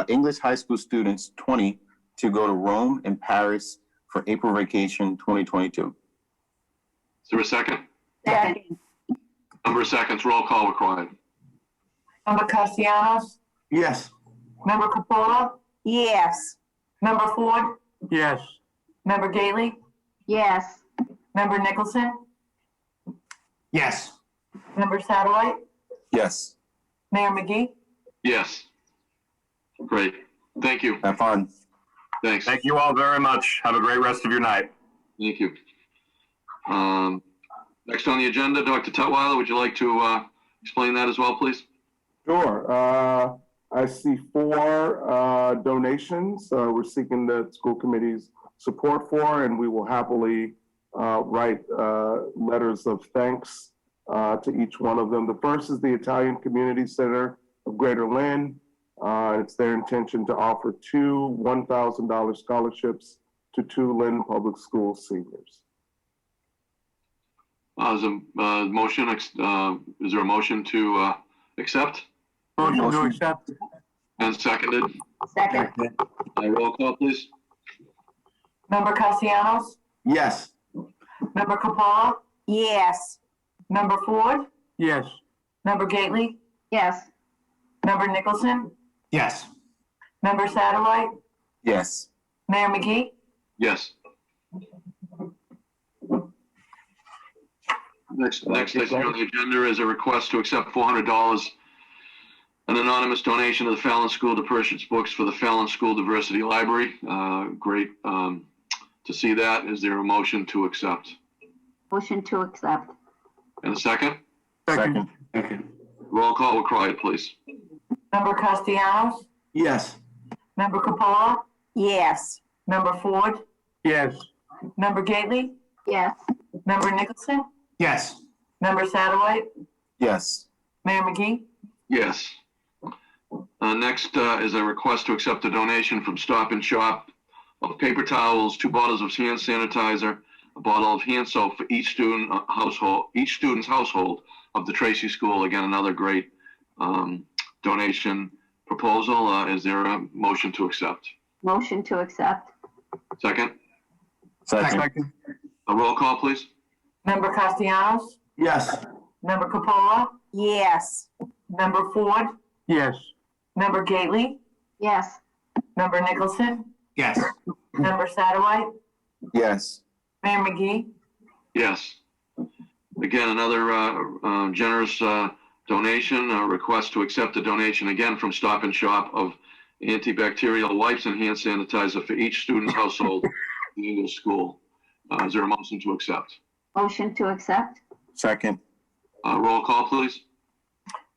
English high school students 20 to go to Rome and Paris for April vacation 2022. Is there a second? Second. Number of seconds, roll call required. Member Castellanos? Yes. Member Capola? Yes. Member Ford? Yes. Member Gately? Yes. Member Nicholson? Yes. Member Satterwhite? Yes. Mayor McGee? Yes. Great. Thank you. Have fun. Thanks. Thank you all very much. Have a great rest of your night. Thank you. Next on the agenda, Dr. Tutwiler, would you like to explain that as well, please? Sure. I see 4 donations we're seeking the school committee's support for, and we will happily write letters of thanks to each one of them. The first is the Italian Community Center of Greater Lynn. It's their intention to offer 2 $1,000 scholarships to 2 Lynn Public School seniors. Is there a motion to accept? Motion to accept. And seconded? Second. Roll call, please. Member Castellanos? Yes. Member Capola? Yes. Member Ford? Yes. Member Gately? Yes. Member Nicholson? Yes. Member Satterwhite? Yes. Mayor McGee? Yes. Next item on the agenda is a request to accept $400, an anonymous donation to the Fallon School to purchase books for the Fallon School Diversity Library. Great to see that. Is there a motion to accept? Motion to accept. And a second? Second. Roll call required, please. Member Castellanos? Yes. Member Capola? Yes. Member Ford? Yes. Member Gately? Yes. Member Nicholson? Yes. Member Satterwhite? Yes. Mayor McGee? Yes. Next is a request to accept a donation from Stop and Shop of paper towels, 2 bottles of hand sanitizer, a bottle of hand soap for each student's household of the Tracy School. Again, another great donation proposal. Is there a motion to accept? Motion to accept. Second? Second. A roll call, please. Member Castellanos? Yes. Member Capola? Yes. Member Ford? Yes. Member Gately? Yes. Member Nicholson? Yes. Member Satterwhite? Yes. Mayor McGee? Yes. Again, another generous donation, a request to accept a donation again from Stop and Shop of antibacterial wipes and hand sanitizer for each student's household in the English school. Is there a motion to accept? Motion to accept. Second. Roll call, please.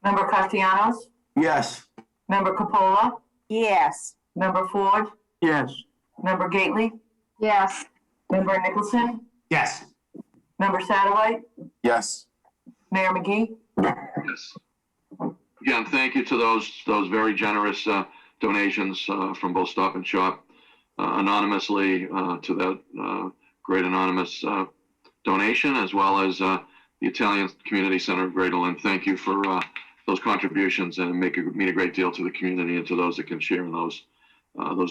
Member Castellanos? Yes. Member Capola? Yes. Member Ford? Yes. Member Gately? Yes. Member Nicholson? Yes. Member Satterwhite? Yes. Mayor McGee? Yes. Again, thank you to those very generous donations from both Stop and Shop anonymously to that great anonymous donation, as well as the Italian Community Center of Greater Lynn. Thank you for those contributions, and mean a great deal to the community and to those that can share in those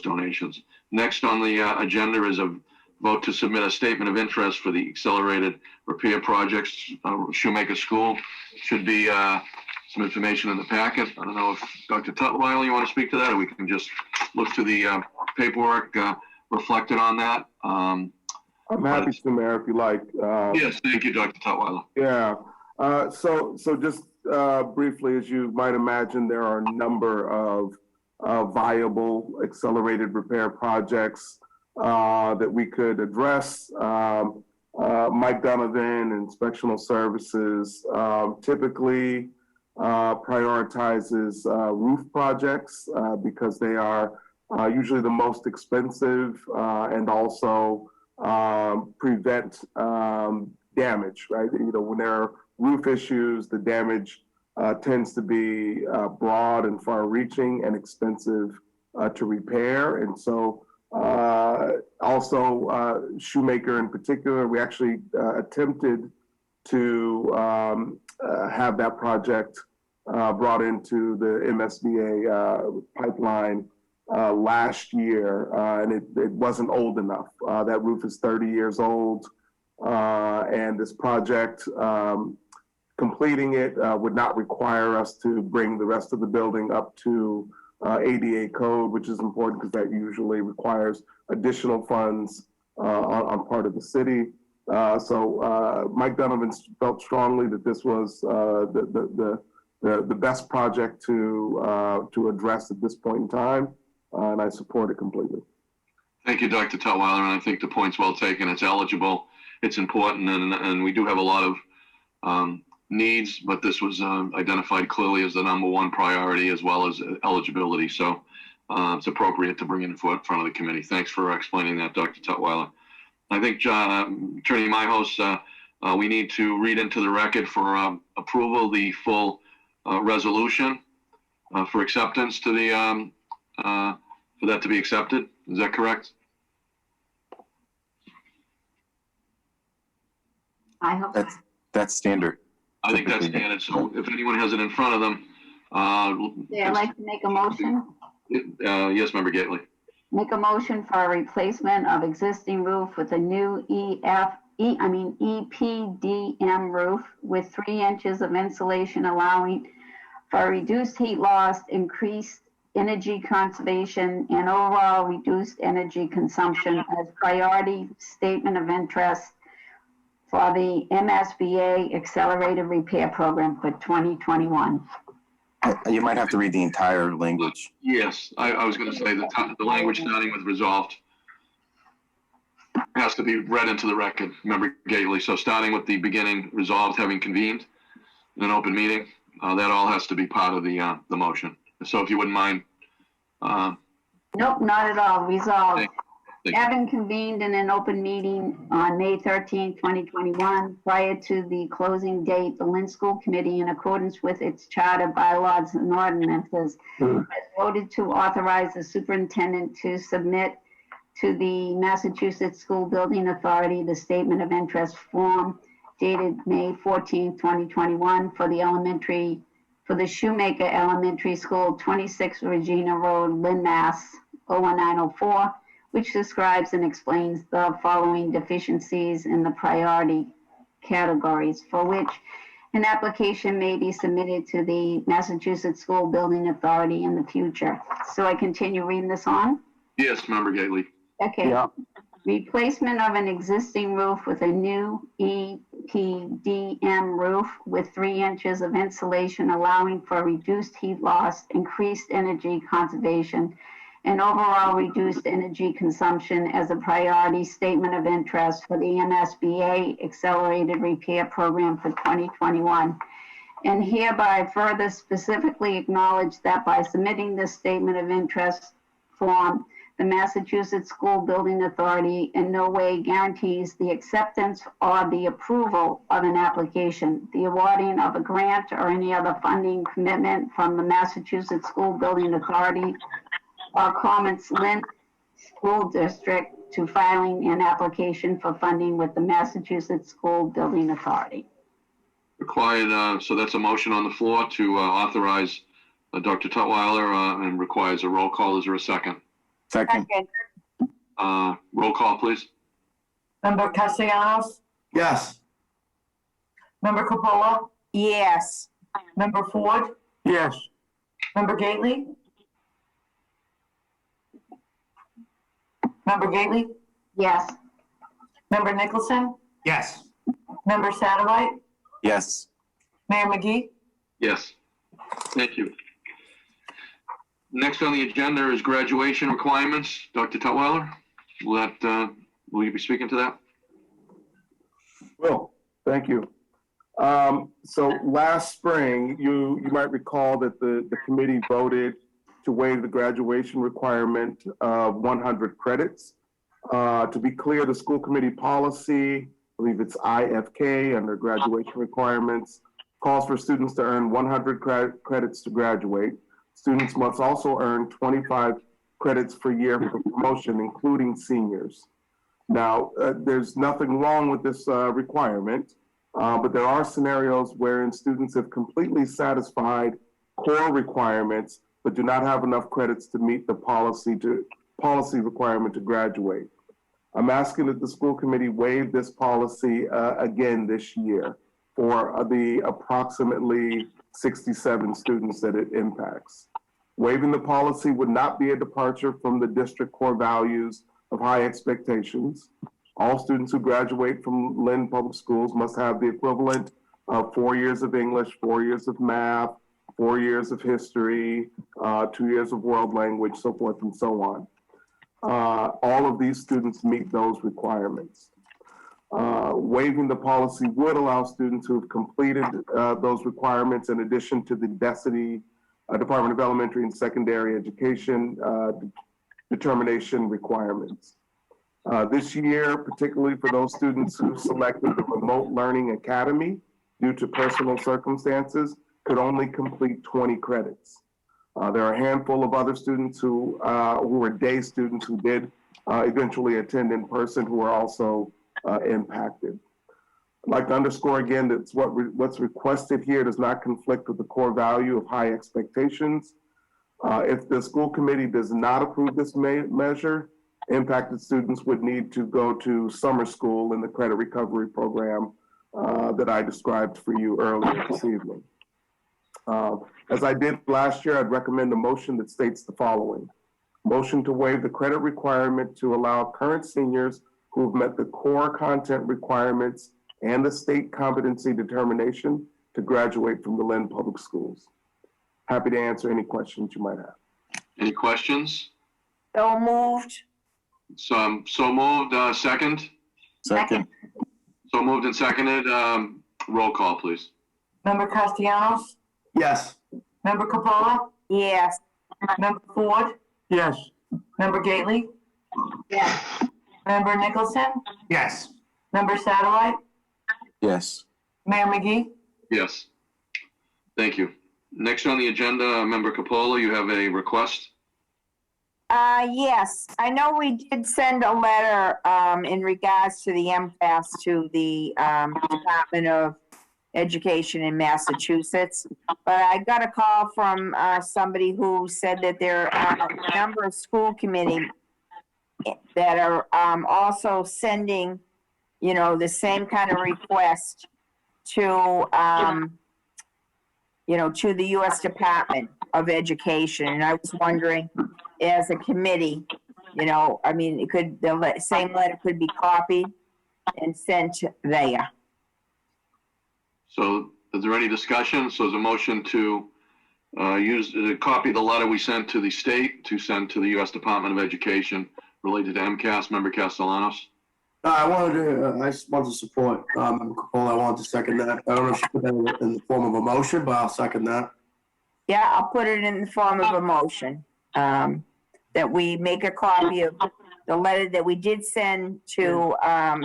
donations. Next on the agenda is a vote to submit a statement of interest for the accelerated repair projects. Shoemaker School should be some information in the packet. I don't know if Dr. Tutwiler, you want to speak to that, or we can just look to the paperwork reflected on that. I'm happy to, Mayor, if you like. Yes, thank you, Dr. Tutwiler. Yeah. So just briefly, as you might imagine, there are a number of viable accelerated repair projects that we could address. Mike Donovan, Instructional Services, typically prioritizes roof projects because they are usually the most expensive and also prevent damage, right? You know, when there are roof issues, the damage tends to be broad and far-reaching and expensive to repair. And so also Shoemaker in particular, we actually attempted to have that project brought into the MSBA pipeline last year, and it wasn't old enough. That roof is 30 years old, and this project, completing it would not require us to bring the rest of the building up to ADA code, which is important because that usually requires additional funds on part of the city. So Mike Donovan felt strongly that this was the the best project to address at this point in time, and I support it completely. Thank you, Dr. Tutwiler, and I think the point's well taken. It's eligible, it's important, and we do have a lot of needs, but this was identified clearly as the #1 priority as well as eligibility. So it's appropriate to bring it in front of the committee. Thanks for explaining that, Dr. Tutwiler. I think, Attorney Myhouse, we need to read into the record for approval the full resolution for acceptance to the for that to be accepted. Is that correct? I hope. That's standard. I think that's standard. So if anyone has it in front of them, Yeah, I'd like to make a motion. Yes, Member Gately. Make a motion for a replacement of existing roof with a new EPDM roof with 3 inches of insulation, allowing for reduced heat loss, increased energy conservation, and overall reduced energy consumption as priority statement of interest for the MSBA Accelerated Repair Program for 2021. You might have to read the entire language. Yes, I was going to say the language starting with resolved has to be read into the record, Member Gately. So starting with the beginning, resolved, having convened in an open meeting, that all has to be part of the motion. So if you wouldn't mind. Nope, not at all. Resolved. Having convened in an open meeting on May 13, 2021, prior to the closing date, the Lynn School Committee, in accordance with its charter, bylaws, and ordinances, has voted to authorize the superintendent to submit to the Massachusetts School Building Authority the statement of interest form dated May 14, 2021 for the Shoemaker Elementary School, 26 Regina Road, Lynn, Mass. 01904, which describes and explains the following deficiencies in the priority categories for which an application may be submitted to the Massachusetts School Building Authority in the future. So I continue reading this on? Yes, Member Gately. Okay. Yeah. Replacement of an existing roof with a new EPDM roof with 3 inches of insulation, allowing for reduced heat loss, increased energy conservation, and overall reduced energy consumption as a priority statement of interest for the MSBA Accelerated Repair Program for 2021. And hereby further specifically acknowledge that by submitting this statement of interest form, the Massachusetts School Building Authority in no way guarantees the acceptance or the approval of an application, the awarding of a grant, or any other funding commitment from the Massachusetts School Building Authority or Commerce Lynn School District to filing an application for funding with the Massachusetts School Building Authority. Required, so that's a motion on the floor to authorize Dr. Tutwiler and requires a roll call. Is there a second? Second. Roll call, please. Member Castellanos? Yes. Member Capola? Yes. Member Ford? Yes. Member Gately? Member Gately? Yes. Member Nicholson? Yes. Member Satterwhite? Yes. Mayor McGee? Yes. Thank you. Next on the agenda is graduation requirements. Dr. Tutwiler, will you be speaking to that? Will, thank you. So last spring, you might recall that the committee voted to waive the graduation requirement of 100 credits. To be clear, the school committee policy, I believe it's IFK under graduation requirements, calls for students to earn 100 credits to graduate. Students must also earn 25 credits per year for promotion, including seniors. Now, there's nothing wrong with this requirement, but there are scenarios wherein students have completely satisfied core requirements, but do not have enough credits to meet the policy requirement to graduate. I'm asking that the school committee waive this policy again this year for the approximately 67 students that it impacts. Waiving the policy would not be a departure from the district core values of high expectations. All students who graduate from Lynn Public Schools must have the equivalent of 4 years of English, 4 years of math, 4 years of history, 2 years of world language, so forth and so on. All of these students meet those requirements. Waiving the policy would allow students who have completed those requirements in addition to the DESID, Department of Elementary and Secondary Education determination requirements. This year, particularly for those students who selected the Remote Learning Academy due to personal circumstances, could only complete 20 credits. There are a handful of other students who were day students who did eventually attend in person who are also impacted. I'd like to underscore again that what's requested here does not conflict with the core value of high expectations. If the school committee does not approve this measure, impacted students would need to go to summer school in the credit recovery program that I described for you earlier this evening. As I did last year, I'd recommend a motion that states the following. Motion to waive the credit requirement to allow current seniors who have met the core content requirements and the state competency determination to graduate from the Lynn Public Schools. Happy to answer any questions you might have. Any questions? So moved. So moved, second? Second. So moved and seconded, roll call, please. Member Castellanos? Yes. Member Capola? Yes. Member Ford? Yes. Member Gately? Yes. Member Nicholson? Yes. Member Satterwhite? Yes. Mayor McGee? Yes. Thank you. Next on the agenda, Member Capola, you have a request? Yes, I know we did send a letter in regards to the MCAS to the Department of Education in Massachusetts, but I got a call from somebody who said that there are a number of school committee that are also sending, you know, the same kind of request to, you know, to the U.S. Department of Education. And I was wondering, as a committee, you know, I mean, it could, the same letter could be copied and sent there. So is there any discussion? So is a motion to copy the letter we sent to the state to send to the U.S. Department of Education related to MCAS, Member Castellanos? I just wanted to support Member Capola. I wanted to second that. I don't know if she put that in the form of a motion, but I'll second that. Yeah, I'll put it in the form of a motion, that we make a copy of the letter that we did send to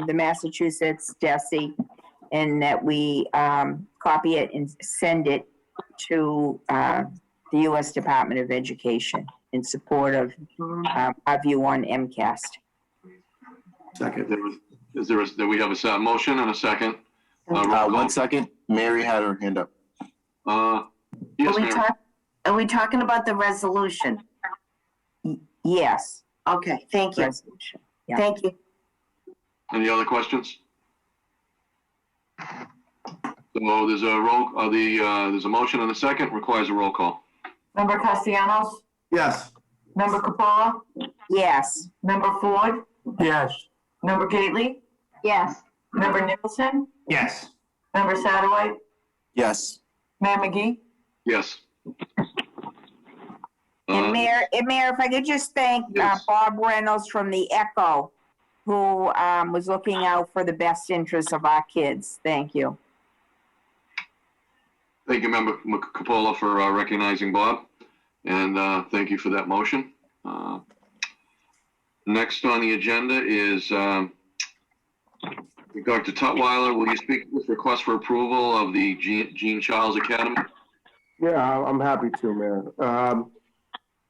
the Massachusetts DESE, and that we copy it and send it to the U.S. Department of Education in support of our view on MCAS. Second. Do we have a motion and a second? Roll call. 1 second. Mary had her hand up. Yes, Mary. Are we talking about the resolution? Yes. Okay, thank you. Resolution. Yeah. Thank you. Any other questions? So there's a motion and a second, requires a roll call. Member Castellanos? Yes. Member Capola? Yes. Member Ford? Yes. Member Gately? Yes. Member Nicholson? Yes. Member Satterwhite? Yes. Mayor McGee? Yes. And Mayor, if I could just thank Yes. Bob Reynolds from the Echo, who was looking out for the best interests of our kids. Thank you. Thank you, Member Capola, for recognizing Bob, and thank you for that motion. Next on the agenda is Dr. Tutwiler. Will you speak to this request for approval of the Jean Charles Academy? Yeah, I'm happy to, Mayor.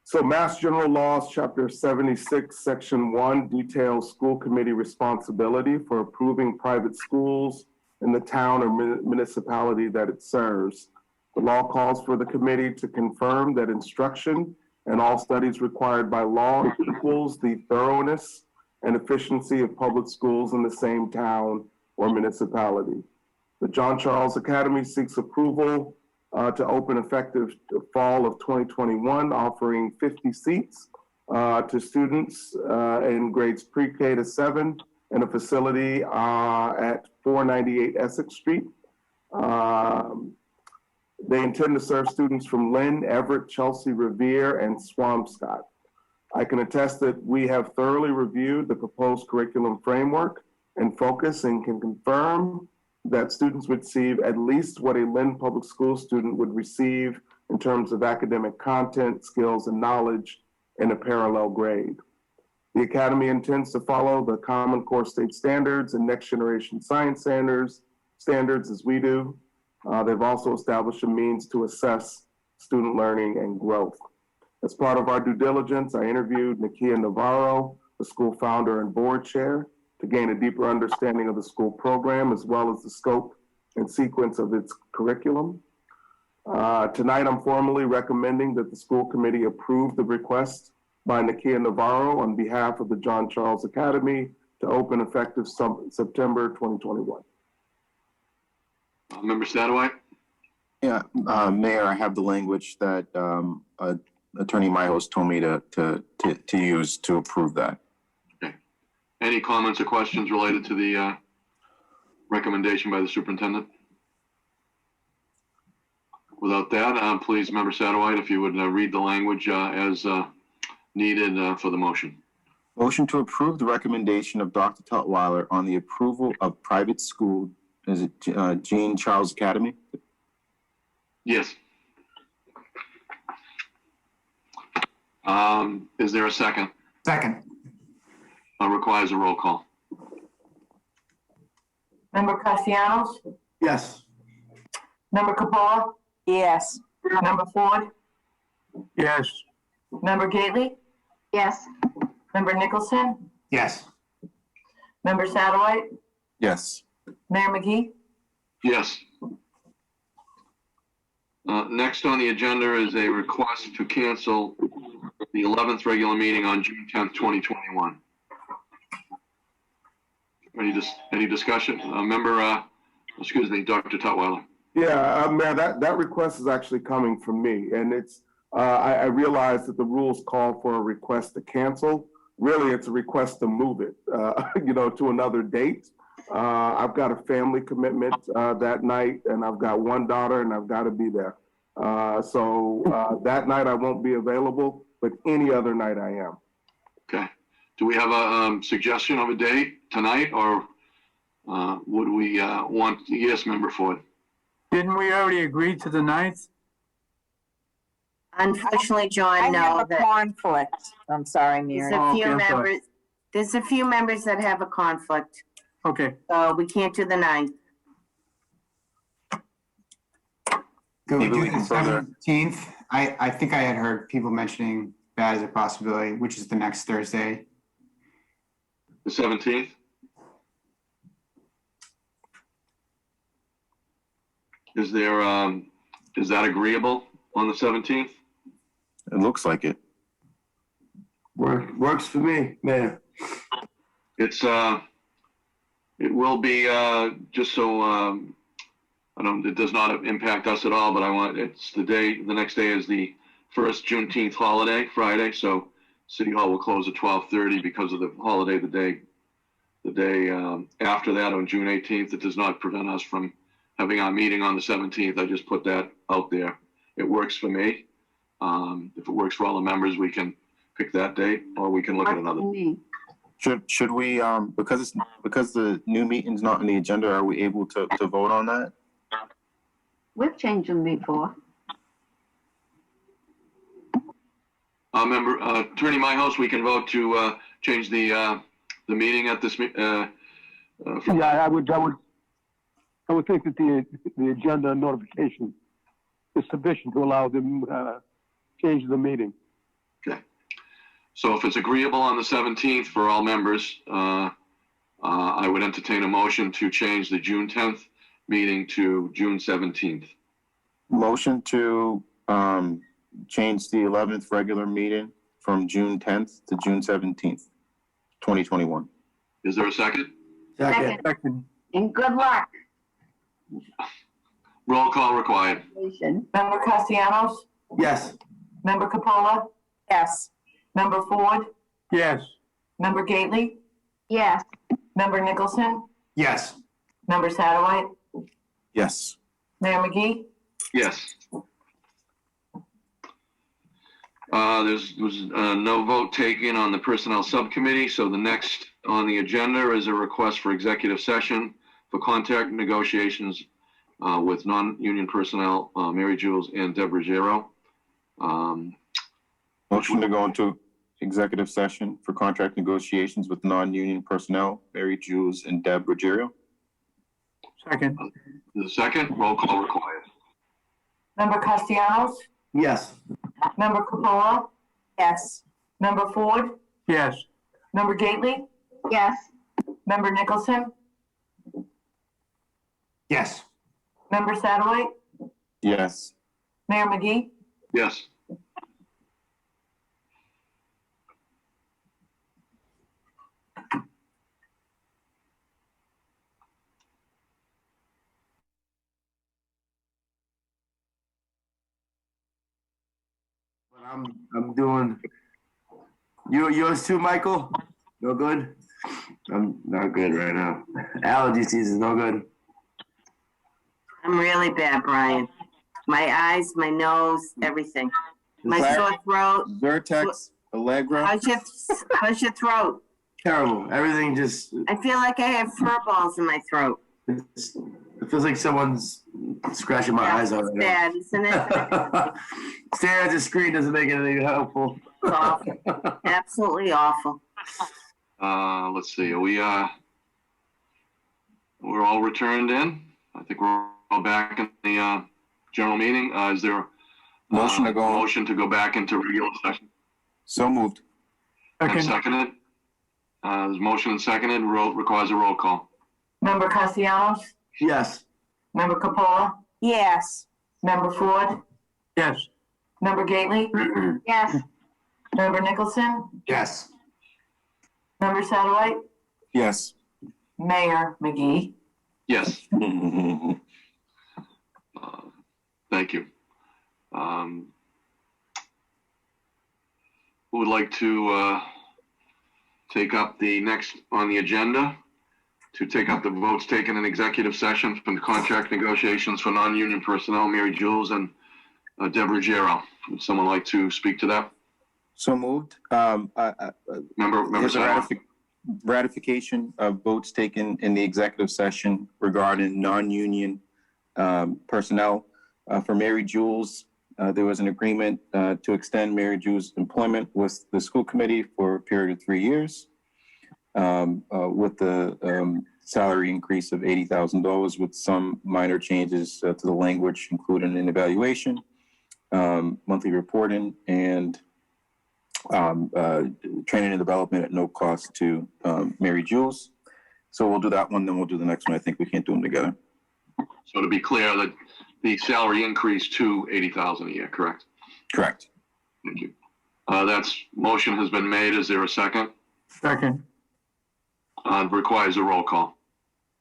So Mass General Laws, Chapter 76, Section 1 details school committee responsibility for approving private schools in the town or municipality that it serves. The law calls for the committee to confirm that instruction and all studies required by law equals the thoroughness and efficiency of public schools in the same town or municipality. The John Charles Academy seeks approval to open effective fall of 2021, offering 50 seats to students in grades pre-K to 7 in a facility at 498 Essex Street. They intend to serve students from Lynn, Everett, Chelsea, Revere, and Swampscott. I can attest that we have thoroughly reviewed the proposed curriculum framework and focus and can confirm that students would receive at least what a Lynn Public School student would receive in terms of academic content, skills, and knowledge in a parallel grade. The Academy intends to follow the Common Core State Standards and Next Generation Science standards as we do. They've also established a means to assess student learning and growth. As part of our due diligence, I interviewed Nakia Navarro, the school founder and board chair, to gain a deeper understanding of the school program as well as the scope and sequence of its curriculum. Tonight, I'm formally recommending that the school committee approve the request by Nakia Navarro on behalf of the John Charles Academy to open effective September 2021. Member Sadoway? Yeah, Mayor, I have the language that Attorney Myhouse told me to use to approve that. Okay. Any comments or questions related to the recommendation by the superintendent? Without that, please, Member Sadoway, if you would read the language as needed for the motion. Motion to approve the recommendation of Dr. Tutwiler on the approval of private school, is it Jean Charles Academy? Yes. Is there a second? Second. Requires a roll call. Member Castellanos? Yes. Member Capola? Yes. Member Ford? Yes. Member Gately? Yes. Member Nicholson? Yes. Member Satterwhite? Yes. Mayor McGee? Yes. Next on the agenda is a request to cancel the 11th regular meeting on June 10th, 2021. Any discussion? Excuse me, Dr. Tutwiler. Yeah, Mayor, that request is actually coming from me, and it's, I realize that the rules call for a request to cancel. Really, it's a request to move it, to another date. I've got a family commitment that night, and I've got one daughter, and I've got to be there. So that night I won't be available, but any other night I am. Okay. Do we have a suggestion of a date tonight, or would we want? Yes, Member Ford. Didn't we already agree to the 9th? Unfortunately, John, I no. have a conflict. I'm sorry, There's Mary. a few Okay, I'm sorry. members, there's a few members that have a conflict, Okay. so we can't do the 9th. Could we Maybe we do the can further- 17th? I think I had heard people mentioning that as a possibility, which is the next Thursday. The 17th? Is that agreeable on the 17th? It looks like it. Works for me, Mayor. It's, it will be, just so, it does not impact us at all, but it's the next day is the first Juneteenth holiday, Friday, so City Hall will close at 12:30 because of the holiday. The day after that, on June 18th, it does not prevent us from having our meeting on the 17th. I just put that out there. It works for me. If it works for all the members, we can pick that date, or we can look at another. Should we, because the new meeting's not on the agenda, are we able to vote on that? We've changed them before. Attorney Myhouse, we can vote to change the meeting at this. Yeah, I would think that the agenda notification is sufficient to allow them change the meeting. Okay. So if it's agreeable on the 17th for all members, I would entertain a motion to change the June 10th meeting to June 17th. Motion to change the 11th regular meeting from June 10th to June 17th, 2021. Is there a second? Second. And good luck. Roll call required. Member Castellanos? Yes. Member Capola? Yes. Member Ford? Yes. Member Gately? Yes. Member Nicholson? Yes. Member Satterwhite? Yes. Mayor McGee? Yes. There was no vote taken on the Personnel Subcommittee, so the next on the agenda is a request for executive session for contract negotiations with non-union personnel, Mary Jules and Deborah Gero. Motion to go into executive session for contract negotiations with non-union personnel, Mary Jules and Deb Ruggiero. Second. The second, roll call required. Member Castellanos? Yes. Member Capola? Yes. Member Ford? Yes. Member Gately? Yes. Member Nicholson? Yes. Member Satterwhite? Yes. Mayor McGee? Yes. I'm doing. Yours too, Michael? No good? I'm not good right now. Allergy season, no good. I'm really bad, Brian. My eyes, my nose, everything. My sore throat. Vertex, Allegra. How's your throat? Terrible. Everything just. I feel like I have fur balls in my throat. It feels like someone's scratching my eyes out right now. Bad, isn't it? Staring at the screen doesn't make anything helpful. It's awful. Absolutely awful. Let's see. We're all returned in. I think we're all back in the general meeting. Is there Motion to go. motion to go back into regular session? So moved. And seconded. There's motion and seconded. Requires a roll call. Member Castellanos? Yes. Member Capola? Yes. Member Ford? Yes. Member Gately? Yes. Member Nicholson? Yes. Member Satterwhite? Yes. Mayor McGee? Yes. Thank you. Who would like to take up the next on the agenda? To take up the votes taken in executive session from the contract negotiations for non-union personnel, Mary Jules and Deborah Gero. Would someone like to speak to that? So moved. Member Is a Satterwhite. ratification of votes taken in the executive session regarding non-union personnel. For Mary Jules, there was an agreement to extend Mary Jules' employment with the school committee for a period of 3 years. With the salary increase of $80,000 with some minor changes to the language, including an evaluation, monthly reporting, and training and development at no cost to Mary Jules. So we'll do that one, then we'll do the next one. I think we can't do them together. So to be clear, that the salary increased to $80,000 a year, correct? Correct. Thank you. That's motion has been made. Is there a second? Second. Requires a roll call.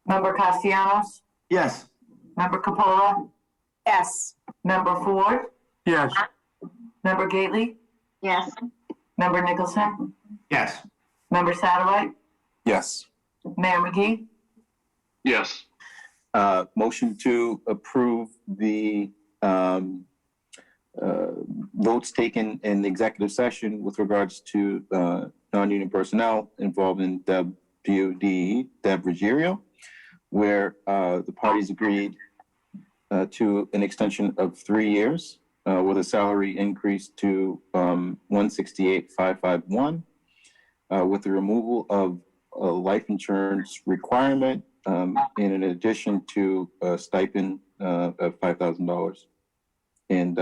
Member Castellanos? Yes. Member Capola? Yes. Member Ford? Yes. Member Gately? Yes. Member Nicholson? Yes. Member Satterwhite? Yes. Mayor McGee? Yes. Motion to approve the votes taken in the executive session with regards to non-union personnel involved in Deb Ruggiero, where the parties agreed to an extension of 3 years with a salary increase to $168,551, with the removal of a life insurance requirement, and in addition to a stipend of $5,000. And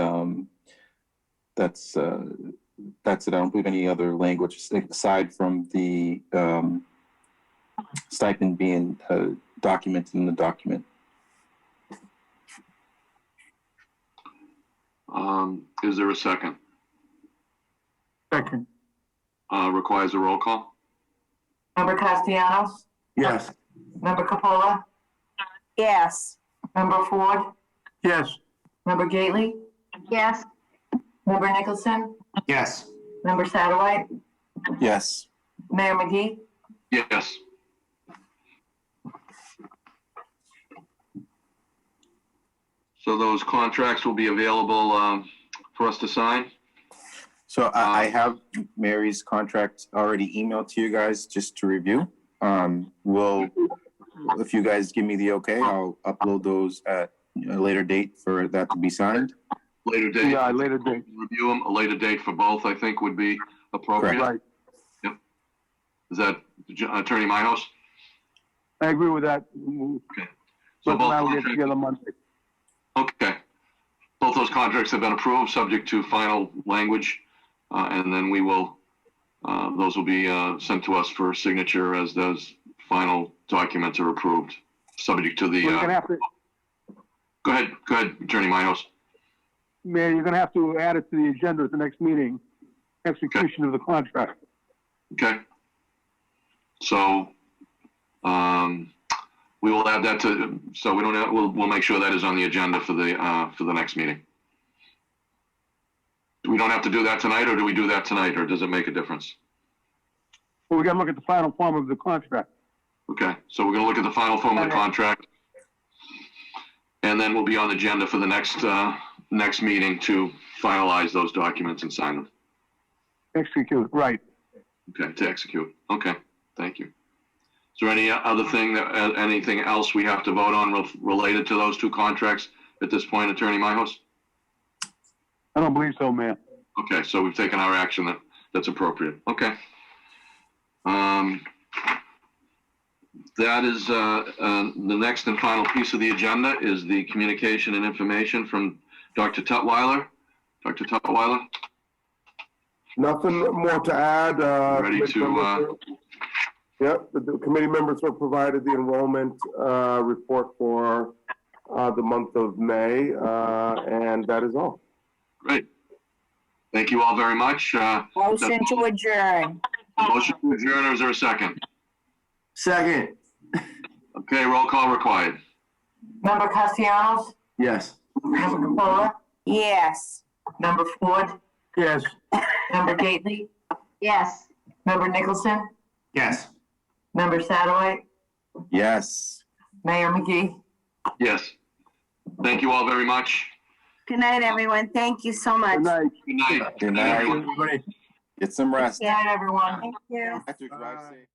that's it. I don't believe any other language aside from the stipend being documented in the document. Is there a second? Second. Requires a roll call. Member Castellanos? Yes. Member Capola? Yes. Member Ford? Yes. Member Gately? Yes. Member Nicholson? Yes. Member Satterwhite? Yes. Mayor McGee? Yes. So those contracts will be available for us to sign. So I have Mary's contract already emailed to you guys just to review. If you guys give me the okay, I'll upload those at a later date for that to be signed. Later date. Yeah, later date. Review them. A later date for both, I think, would be appropriate. Right. Yep. Is that Attorney Myhouse? I agree with that. Okay. So So both now we'll get contracts, together Monday. okay. Both those contracts have been approved, subject to final language, and then we will, those will be sent to us for signature as those final documents are approved, subject to the. We're gonna have to, Go ahead, Attorney Myhouse. Mayor, you're gonna have to add it to the agenda at the next meeting, execution of the contract. Okay. So, we will add that to, so we don't have, we'll make sure that is on the agenda for the next meeting. We don't have to do that tonight, or do we do that tonight, or does it make a difference? Well, we gotta look at the final form of the contract. Okay, so we're gonna look at the final form of the contract. And then we'll be on the agenda for the next meeting to finalize those documents and sign them. Execute, right. Okay, to execute. Okay, thank you. Is there any other thing anything else we have to vote on related to those two contracts at this point, Attorney Myhouse? I don't believe so, Mayor. Okay, so we've taken our action that's appropriate. Okay. That is, the next and final piece of the agenda is the communication and information from Dr. Tutwiler. Dr. Tutwiler? Nothing more to add. Ready to, Yep, the committee members were provided the enrollment report for the month of May, and that is all. Great. Thank you all very much. Motion to adjourn. Motion to adjourn, or is there a second? Second. Okay, roll call required. Member Castellanos? Yes. Member Capola? Yes. Member Ford? Yes. Member Gately? Yes. Member Nicholson? Yes. Member Satterwhite? Yes. Mayor McGee? Yes. Thank you all very much. Good night, everyone. Thank you so much. Good night. Good night. Good night. Everybody. Get some rest. Good night, everyone. Thank you. Have to drive safe.